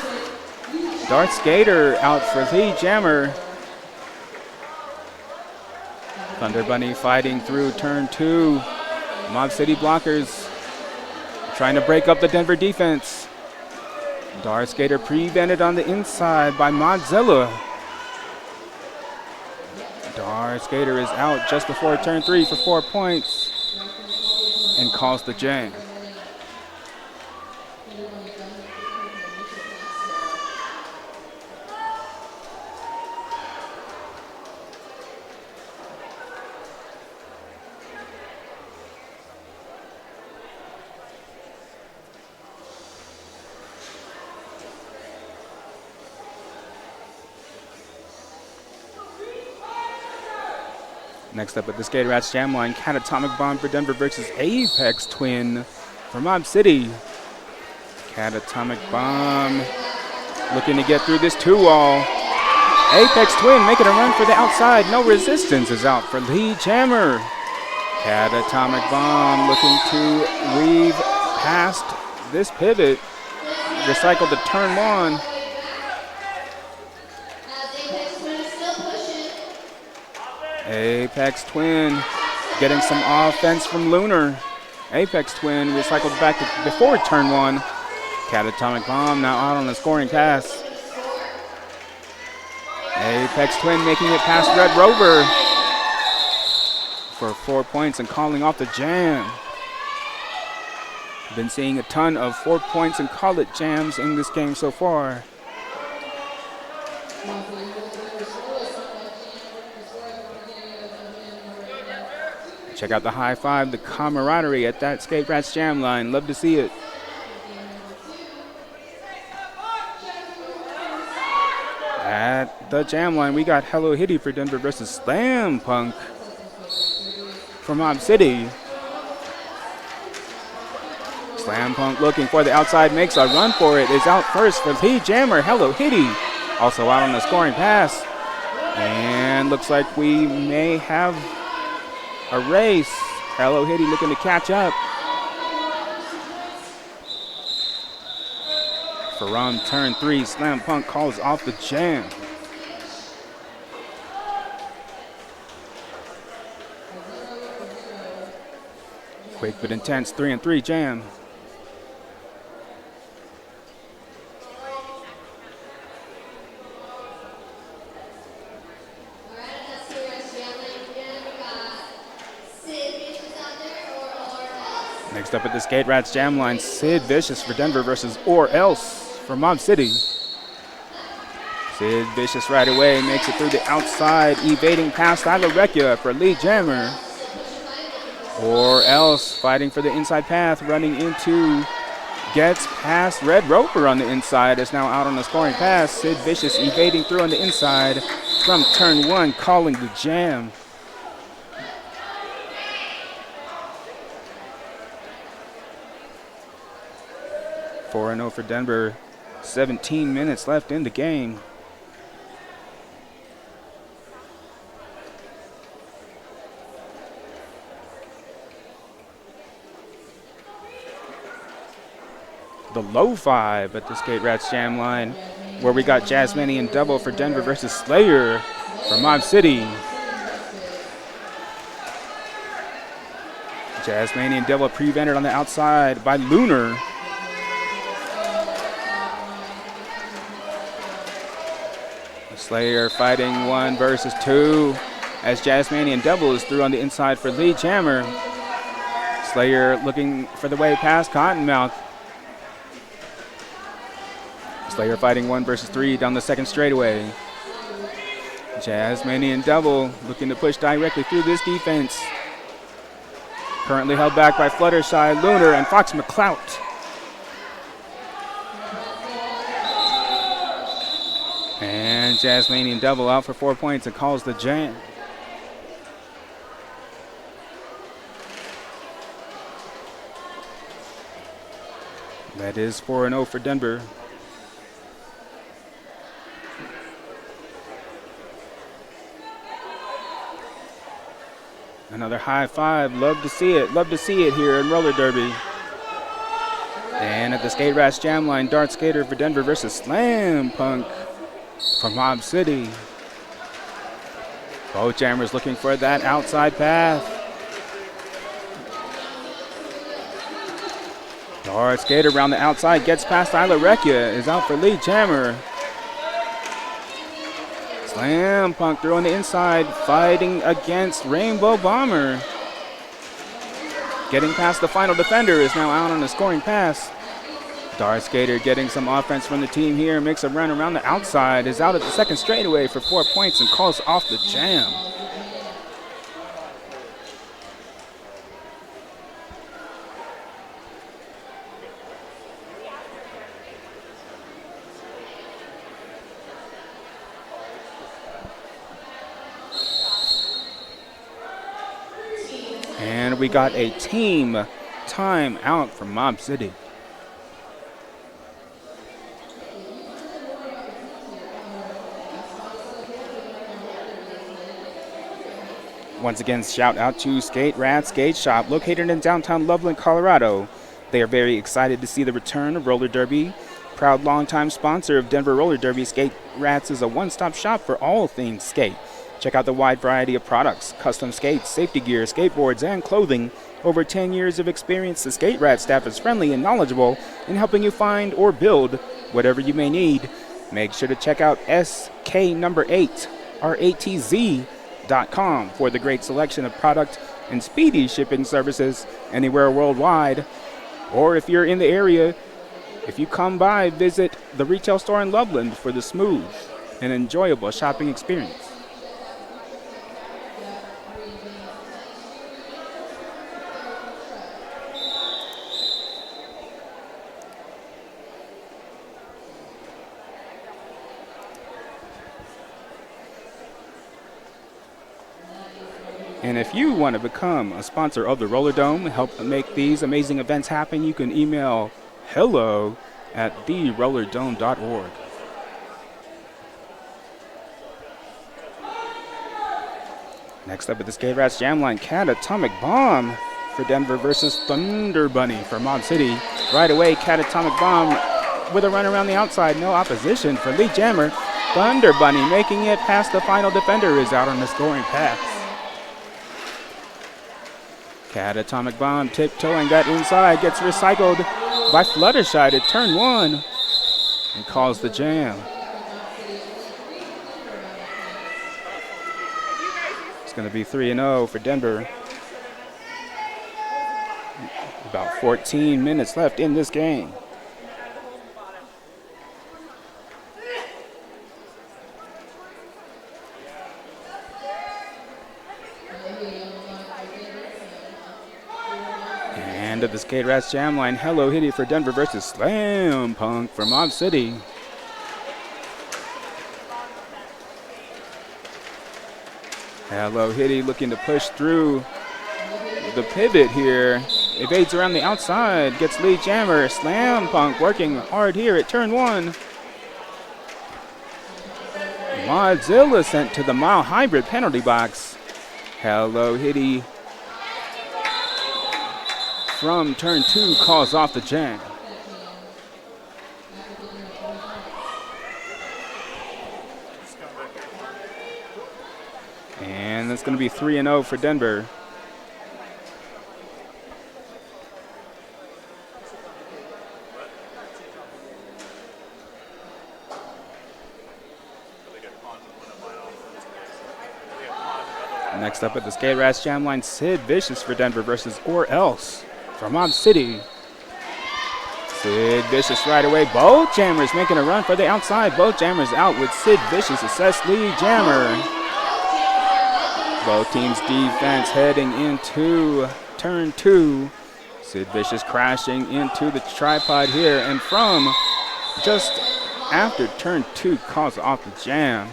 Dart Skater out for the jammer. Thunder Bunny fighting through turn 2. Mob City blockers trying to break up the Denver defense. Dart Skater prevented on the inside by Modzilla. Dart Skater is out just before turn 3 for 4 points and calls the jam. Next up at the Skate Rats Jam line, Catatomic Bomb for Denver versus Apex Twin for Mob City. Catatomic Bomb looking to get through this 2-wall. Apex Twin making a run for the outside. No resistance is out for Lee Jammer. Catatomic Bomb looking to weave past this pivot. Recycled to turn 1. Apex Twin getting some offense from Lunar. Apex Twin recycled back to before turn 1. Catatomic Bomb now out on the scoring pass. Apex Twin making it past Red Rover for 4 points and calling off the jam. Been seeing a ton of 4 points and call it jams in this game so far. Check out the high five, the camaraderie at that Skate Rats Jam line. Love to see it. At the jam line, we got Hello Hitty for Denver versus Slam Punk for Mob City. Slam Punk looking for the outside, makes a run for it. Is out first for the jammer, Hello Hitty. Also out on the scoring pass. And looks like we may have a race. Hello Hitty looking to catch up. From turn 3, Slam Punk calls off the jam. Quick but intense 3-3 jam. Next up at the Skate Rats Jam line, Sid Vicious for Denver versus Or Else for Mob City. Sid Vicious right away makes it through the outside, evading past Alarekia for Lee Jammer. Or Else fighting for the inside path, running into, gets past Red Roper on the inside, is now out on the scoring pass. Sid Vicious evading through on the inside from turn 1, calling the jam. Four 4-0 for Denver. 17 minutes left in the game. The low 5 at the Skate Rats Jam line, where we got Jasmanian double for Denver versus Slayer for Mob City. Jasmanian double prevented on the outside by Lunar. Slayer fighting 1 versus 2 as Jasmanian double is through on the inside for Lee Jammer. Slayer looking for the way past Cottonmouth. Slayer fighting 1 versus 3 down the second straightaway. Jasmanian double looking to push directly through this defense. Currently held back by Fluttershy, Lunar, and Fox McClout. And Jasmanian Devil out for 4 points and calls the jam. That is 4-0 for Denver. Another high five. Love to see it. Love to see it here in roller derby. And at the Skate Rats Jam Line, Dart Skater for Denver versus Slam Punk from Mob City. Both jammers looking for that outside path. Dart Skater around the outside, gets past Isla Rekia, is out for lead jammer. Slam Punk throwing the inside, fighting against Rainbow Bomber. Getting past the final defender, is now out on a scoring pass. Dart Skater getting some offense from the team here, makes a run around the outside, is out at the second straightaway for 4 points and calls off the jam. And we got a team timeout from Mob City. Once again, shout out to Skate Rats Skate Shop, located in downtown Loveland, Colorado. They are very excited to see the return of roller derby. Proud longtime sponsor of Denver Roller Derby, Skate Rats is a one-stop shop for all things skate. Check out the wide variety of products, custom skates, safety gear, skateboards, and clothing. Over 10 years of experience, the Skate Rat staff is friendly and knowledgeable in helping you find or build whatever you may need. Make sure to check out SK8, RATZ.com for the great selection of product and speedy shipping services anywhere worldwide. Or if you're in the area, if you come by, visit the retail store in Loveland for the smooth and enjoyable shopping experience. And if you want to become a sponsor of the Roller Dome, help make these amazing events happen, you can email hello@therollerdome.org. Next up at the Skate Rats Jam Line, Catatomic Bomb for Denver versus Thunder Bunny for Mob City. Right away, Catatomic Bomb with a run around the outside, no opposition for lead jammer. Thunder Bunny making it past the final defender, is out on the scoring pass. Catatomic Bomb tiptoeing that inside, gets recycled by Fluttershy to turn one and calls the jam. It's going to be 3-0 for Denver. About 14 minutes left in this game. And at the Skate Rats Jam Line, Hello Hitty for Denver versus Slam Punk for Mob City. Hello Hitty looking to push through the pivot here. Evades around the outside, gets lead jammer. Slam Punk working hard here at turn one. Modzilla sent to the mile hybrid penalty box. Hello Hitty from turn two calls off the jam. And that's going to be 3-0 for Denver. Next up at the Skate Rats Jam Line, Sid Vicious for Denver versus Or Else from Mob City. Sid Vicious right away. Both jammers making a run for the outside. Both jammers out with Sid Vicious assess lead jammer. Both teams' defense heading into turn 2. Sid Vicious crashing into the tripod here, and from just after turn 2 calls off the jam.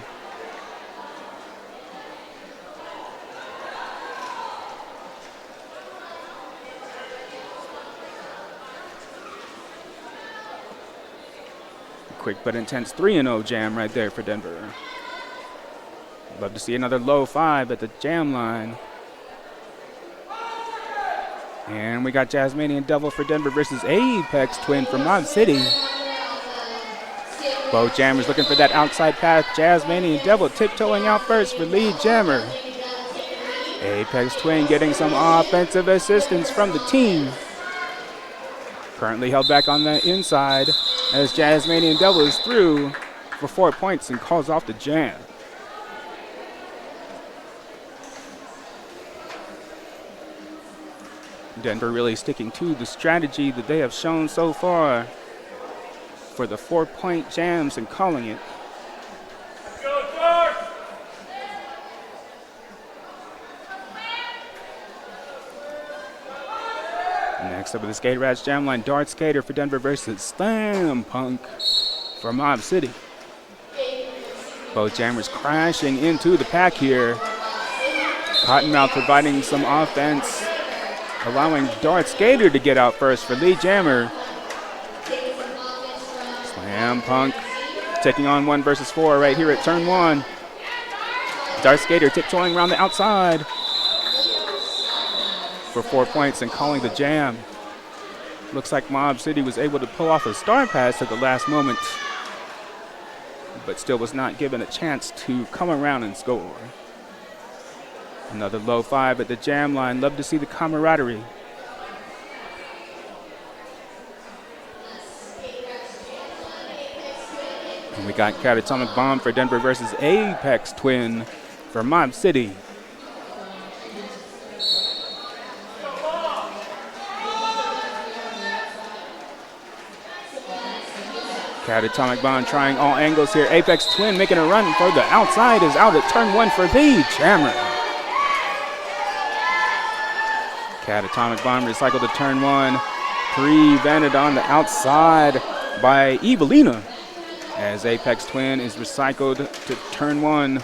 Quick but intense 3-0 jam right there for Denver. Love to see another low 5 at the jam line. And we got Jasmanian Devil for Denver versus Apex Twin from Mob City. Both jammers looking for that outside path. Jasmanian Devil tiptoeing out first for lead jammer. Apex Twin getting some offensive assistance from the team. Currently held back on the inside as Jasmanian Devil is through for 4 points and calls off the jam. Denver really sticking to the strategy that they have shown so far for the 4-point jams and calling it. Next up with the Skate Rats jam line, Dart Skater for Denver versus Slam Punk for Mob City. Both jammers crashing into the pack here. Cottonmouth providing some offense, allowing Dart Skater to get out first for lead jammer. Slam Punk taking on 1 versus 4 right here at turn 1. Dart Skater tiptoeing around the outside for 4 points and calling the jam. Looks like Mob City was able to pull off a star pass at the last moment, but still was not given a chance to come around and score. Another low 5 at the jam line. Love to see the camaraderie. And we got Catatonic Bomb for Denver versus Apex Twin for Mob City. Catatonic Bomb trying all angles here. Apex Twin making a run for the outside is out at turn 1 for the jammer. Catatonic Bomb recycled to turn 1. Prevented on the outside by Evelina as Apex Twin is recycled to turn 1.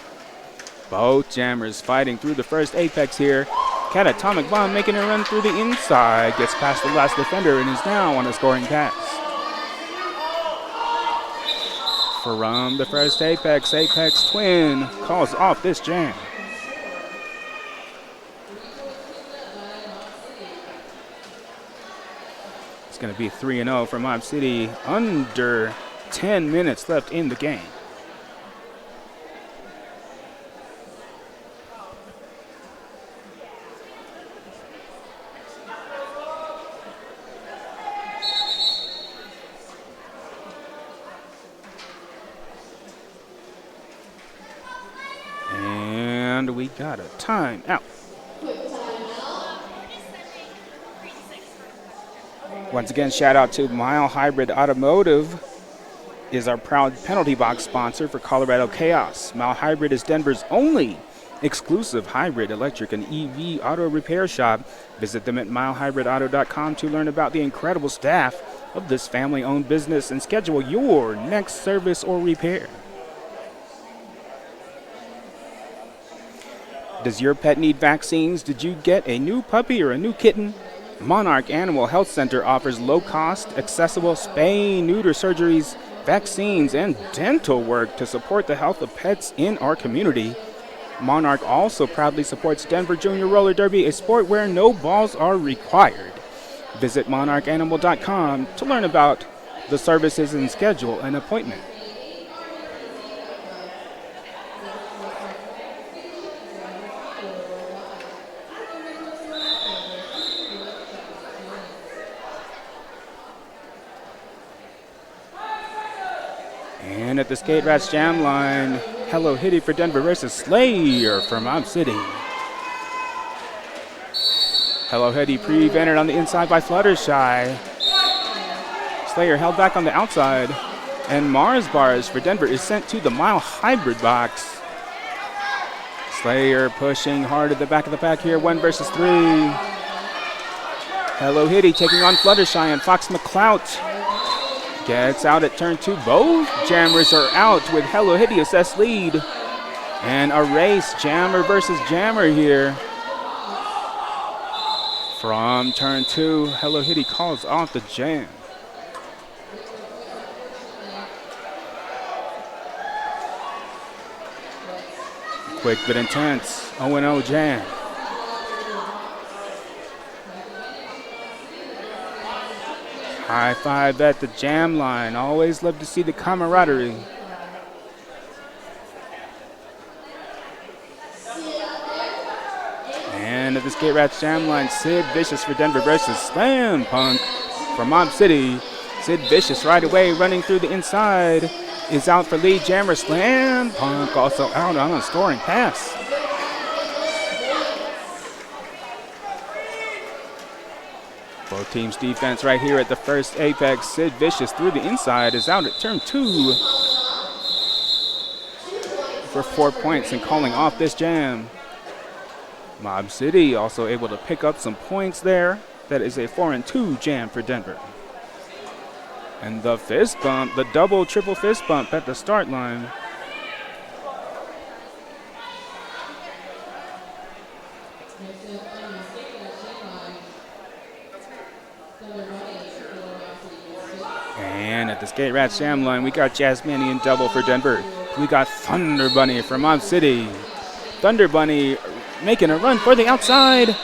Both jammers fighting through the first Apex here. Catatonic Bomb making a run through the inside. Gets past the last defender and is now on a scoring pass. From the first Apex, Apex Twin calls off this jam. It's going to be 3-0 for Mob City. Under 10 minutes left in the game. And we got a timeout. Once again, shout out to Mile Hybrid Automotive, is our proud penalty box sponsor for Colorado Chaos. Mile Hybrid is Denver's only exclusive hybrid, electric, and EV auto repair shop. Visit them at milehybridauto.com to learn about the incredible staff of this family-owned business and schedule your next service or repair. Does your pet need vaccines? Did you get a new puppy or a new kitten? Monarch Animal Health Center offers low-cost, accessible spay-neuter surgeries, vaccines, and dental work to support the health of pets in our community. Monarch also proudly supports Denver Junior Roller Derby, a sport where no balls are required. Visit monarchanimal.com to learn about the services and schedule an appointment. And at the Skate Rats jam line, Hello Hitty for Denver versus Slayer for Mob City. Hello Hitty prevented on the inside by Fluttershy. Slayer held back on the outside. And Mars Bars for Denver is sent to the Mile Hybrid box. Slayer pushing hard at the back of the pack here, 1 versus 3. Hello Hitty taking on Fluttershy, and Fox McClout gets out at turn 2. Both jammers are out with Hello Hitty assessed lead. And a race, jammer versus jammer here. From turn 2, Hello Hitty calls off the jam. Quick but intense, 0-0 jam. High five at the jam line. Always love to see the camaraderie. And at the Skate Rats jam line, Sid Vicious for Denver versus Slam Punk for Mob City. Sid Vicious right away running through the inside is out for lead jammer. Slam Punk also out on a scoring pass. Both teams' defense right here at the first apex. Sid Vicious through the inside is out at turn 2 for 4 points and calling off this jam. Mob City also able to pick up some points there. That is a 4-2 jam for Denver. And the fist bump, the double, triple fist bump at the start line. And at the Skate Rats jam line, we got Jasminian double for Denver. We got Thunder Bunny from Mob City. Thunder Bunny making a run for the outside.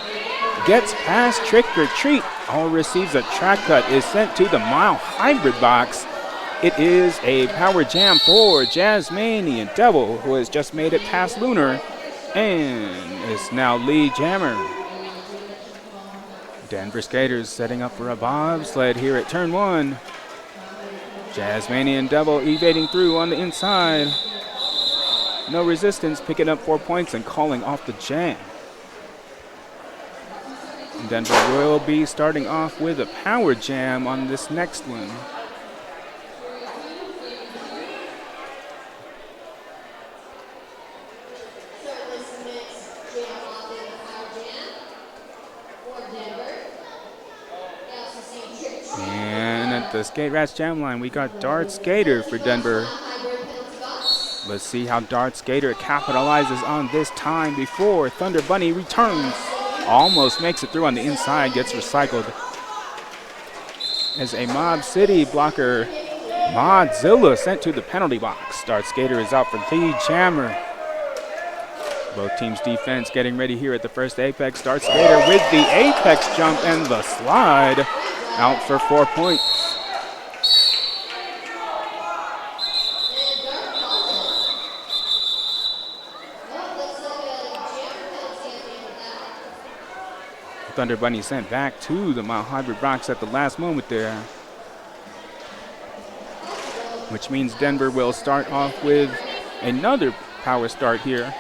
Gets past Trick or Treat. All receives a track cut, is sent to the Mile Hybrid box. It is a power jam for Jasminian Devil, who has just made it past Lunar and is now lead jammer. Denver skaters setting up for a bobsled here at turn 1. Jasminian Devil evading through on the inside. No resistance, picking up 4 points and calling off the jam. Denver will be starting off with a power jam on this next one. And at the Skate Rats jam line, we got Dart Skater for Denver. Let's see how Dart Skater capitalizes on this time before Thunder Bunny returns. Almost makes it through on the inside, gets recycled. As a Mob City blocker, Modzilla sent to the penalty box. Dart Skater is out for lead jammer. Both teams' defense getting ready here at the first apex. Dart Skater with the apex jump and the slide, out for 4 points. Thunder Bunny sent back to the Mile Hybrid box at the last moment there. Which means Denver will start off with another power start here.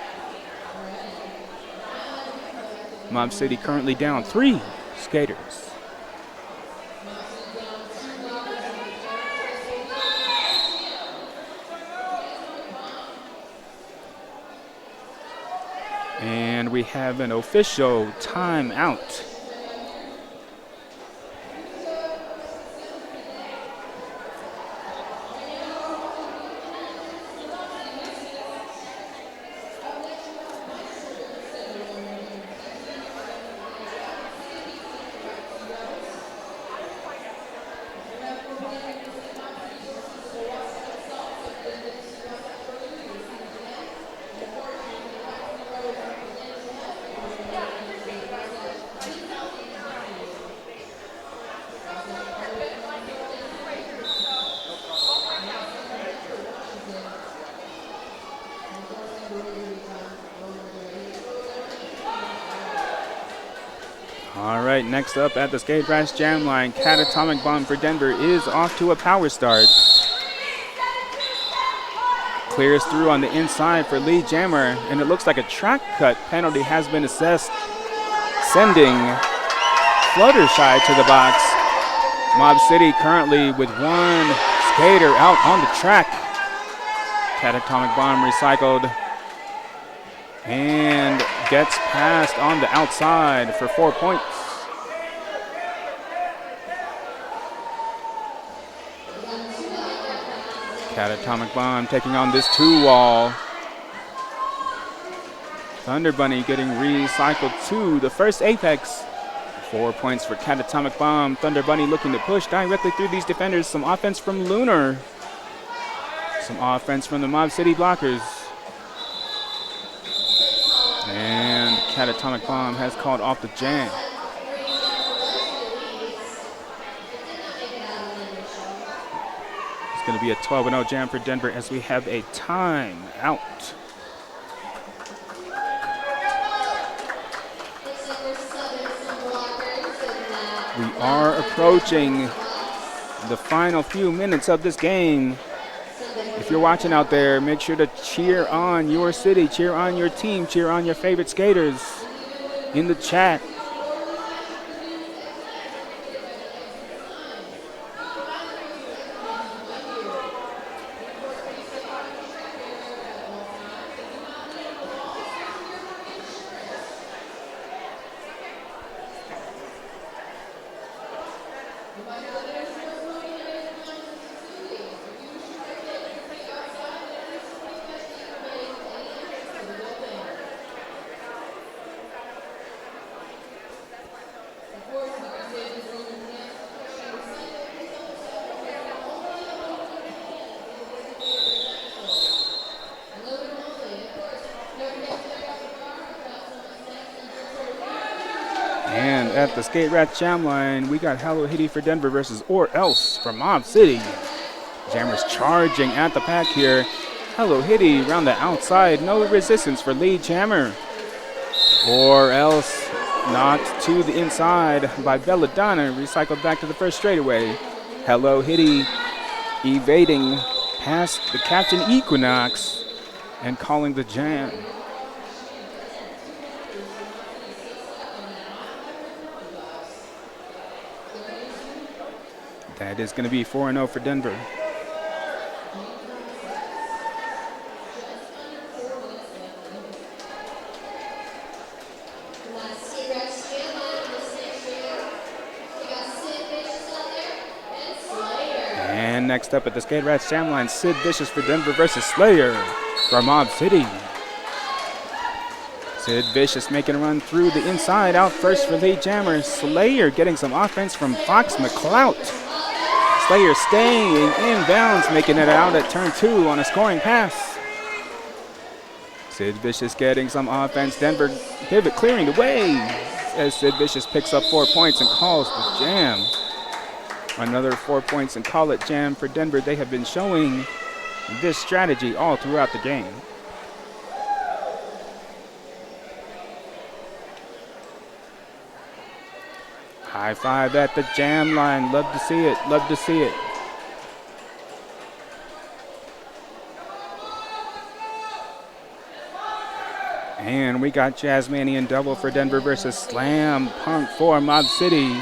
Mob City currently down 3 skaters. And we have an official timeout. All right, next up at the Skate Rats jam line, Catatomic Bomb for Denver is off to a power start. Clears through on the inside for lead jammer, and it looks like a track cut penalty has been assessed, sending Fluttershy to the box. Mob City currently with 1 skater out on the track. Catatomic Bomb recycled and gets past on the outside for 4 points. Atomic Bomb taking on this 2-wall. Thunder Bunny getting recycled to the first apex. 4 points for Atomic Bomb. Thunder Bunny looking to push directly through these defenders. Some offense from Lunar. Some offense from the Mob City blockers. And Atomic Bomb has called off the jam. It's going to be a 12-0 jam for Denver as we have a timeout. We are approaching the final few minutes of this game. If you're watching out there, make sure to cheer on your city, cheer on your team, cheer on your favorite skaters in the chat. And at the Skate Rats Jam line, we got Hello Hitty for Denver versus Or Else for Mob City. Jammers charging at the pack here. Hello Hitty around the outside, no resistance for lead jammer. Or Else knocked to the inside by Belladonna, recycled back to the first straightaway. Hello Hitty evading past the Captain Equinox and calling the jam. That is going to be 4-0 for Denver. And next up at the Skate Rats Jam line, Sid Vicious for Denver versus Slayer for Mob City. Sid Vicious making a run through the inside, out first for lead jammer. Slayer getting some offense from Fox McClout. Slayer staying inbounds, making it out at turn 2 on a scoring pass. Sid Vicious getting some offense. Denver pivot clearing the way as Sid Vicious picks up 4 points and calls the jam. Another 4 points and call it jam for Denver. They have been showing this strategy all throughout the game. High five at the jam line. Love to see it. Love to see it. And we got Jazzmanian double for Denver versus Slam Punk for Mob City.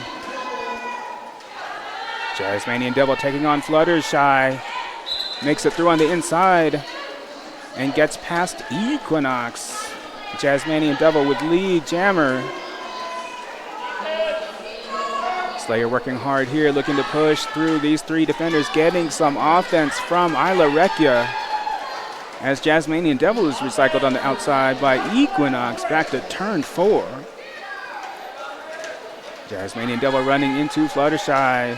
Jazzmanian double taking on Fluttershy. Makes it through on the inside and gets past Equinox. Jazzmanian double with lead jammer. Slayer working hard here, looking to push through these 3 defenders, getting some offense from Isla Rekia as Jazzmanian Devil is recycled on the outside by Equinox back to turn 4. Jazzmanian Devil running into Fluttershy.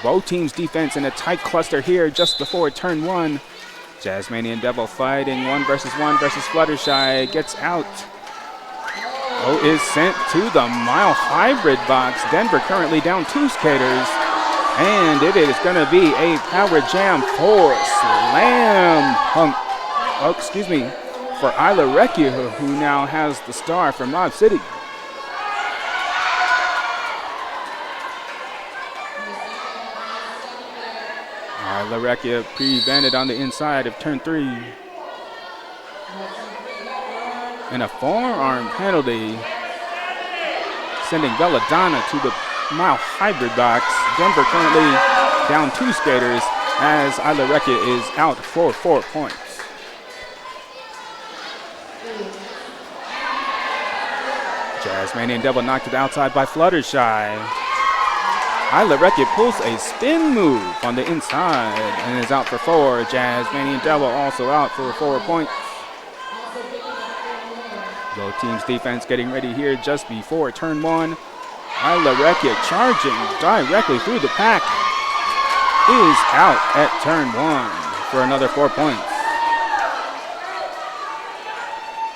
Both teams' defense in a tight cluster here just before turn 1. Jazzmanian Devil fighting 1 versus Fluttershy, gets out. Is sent to the mile hybrid box. Denver currently down 2 skaters. And it is going to be a power jam for Slam Punk. For Isla Rekia, who now has the star for Mob City. Isla Rekia prevented on the inside of turn 3. And a forearm penalty, sending Belladonna to the mile hybrid box. Denver currently down 2 skaters as Isla Rekia is out for 4 points. Jazzmanian Devil knocked to the outside by Fluttershy. Isla Wreck-It pulls a spin move on the inside and is out for 4. Jasmine Devil also out for 4 points. Both teams' defense getting ready here just before turn 1. Isla Wreck-It charging directly through the pack is out at turn 1 for another 4 points.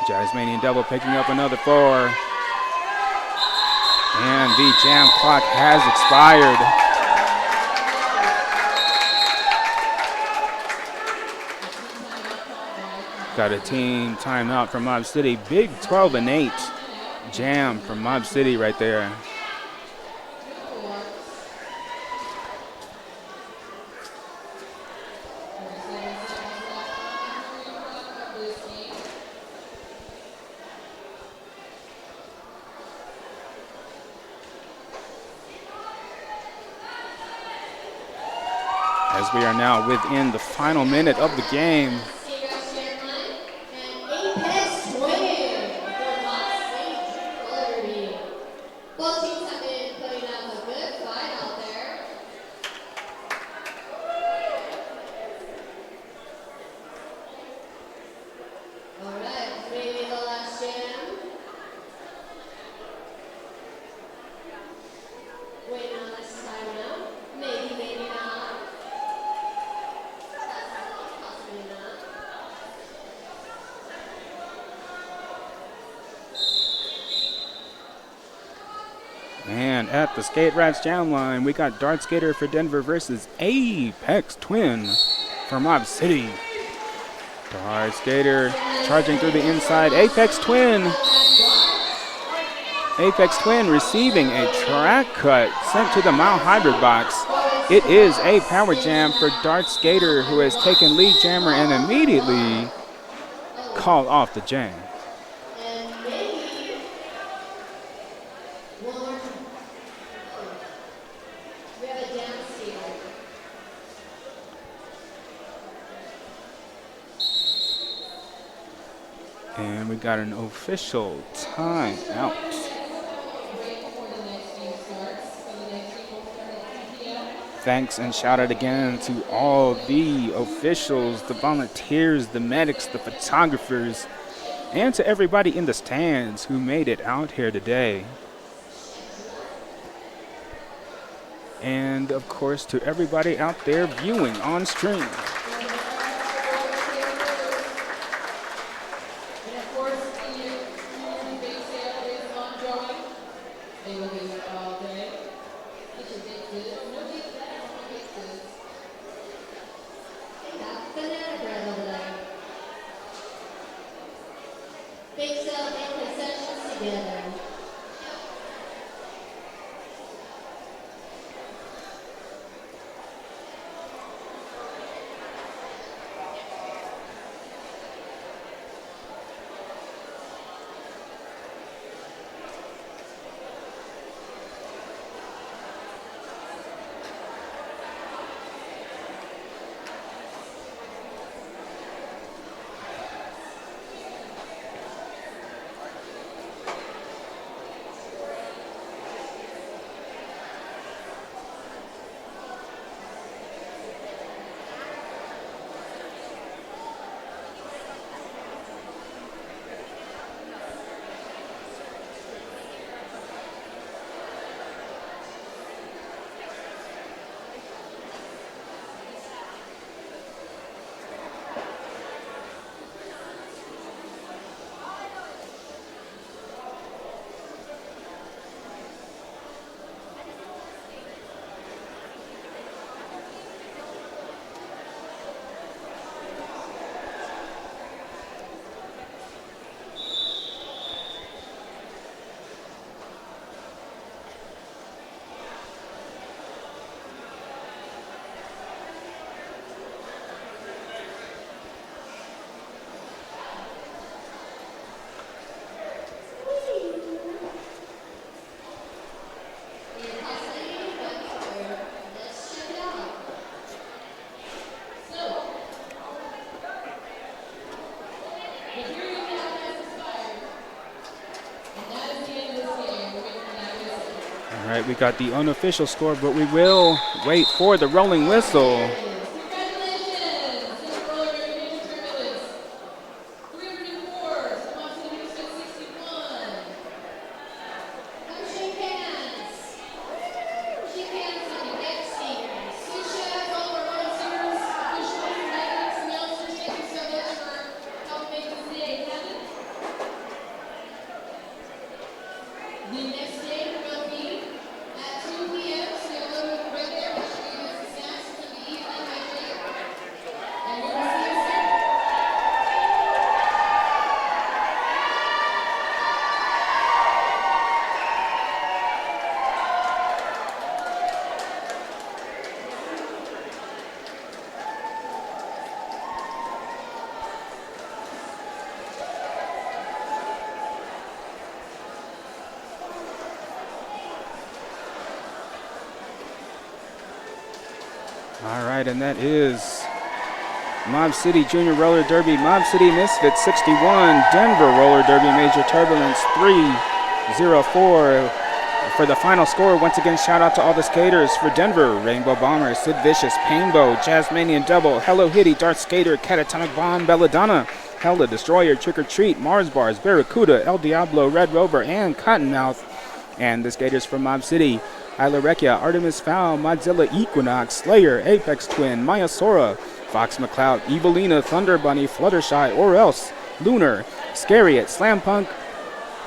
Jasmine Devil picking up another 4. And the jam clock has expired. Got a team timeout from Mob City. Big 12-8 jam from Mob City right there. As we are now within the final minute of the game. Both teams have been putting up a good fight out there. All right, maybe the last jam. Waiting on this timeout. Maybe, maybe not. Possibly not. And at the Skate Rats Jam line, we got Dart Skater for Denver versus Apex Twin for Mob City. Dart Skater charging through the inside. Apex Twin receiving a track cut sent to the Mile Hybrid box. It is a power jam for Dart Skater, who has taken lead jammer and immediately called off the jam. And we got an official timeout. Thanks and shout out again to all the officials, the volunteers, the medics, the photographers, and to everybody in the stands who made it out here today. And of course to everybody out there viewing on stream. right, we got the unofficial score, but we will wait for the rolling whistle. Congratulations! This roller derby Turbulence. 304, Mob City Misfits 61. Have a shake hands. Shake hands on the next speakers. Huge shout out to all of our volunteers, officials, magnets, announcers. Thank you so much for helping make this day happen. The next game will be at 2 p.m. So you'll go right there. Make sure you get some snacks. It's going to be evening hydrated. And we will see you soon. All right, and that is Mob City Junior Roller Derby, Mob City Misfits 61, Denver Roller Derby Major Turbulence 304. For the final score, once again, shout out to all the skaters for Denver: Rainbow Bomber, Sid Vicious, Painbow, Jazzmanian Double, Hello Hitty, Darth Skater, Catatonic Bomb, Belladonna, Hella Destroyer, Trick or Treat, Mars Bars, Barracuda, El Diablo, Red Rover, and Cottonmouth. And the skaters from Mob City: Ilorekia, Artemis Fowl, Modzilla Equinox, Slayer, Apex Twin, Mayasora, Fox McCloud, Evelina, Thunder Bunny, Fluttershy, or else Lunar, Scariot, Slam Punk,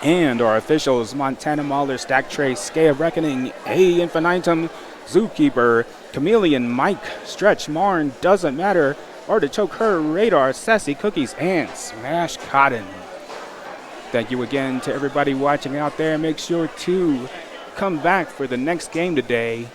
and our officials: Montana Mauler, Stack Trace, Skea Reckoning, A Infinitum, Zookeeper, Chameleon, Mike, Stretch, Marn, Doesn't Matter, Artichoke Her, Radar, Sassy Cookies, and Smash Cotton. Thank you again to everybody watching out there. Make sure to come back for the next game today.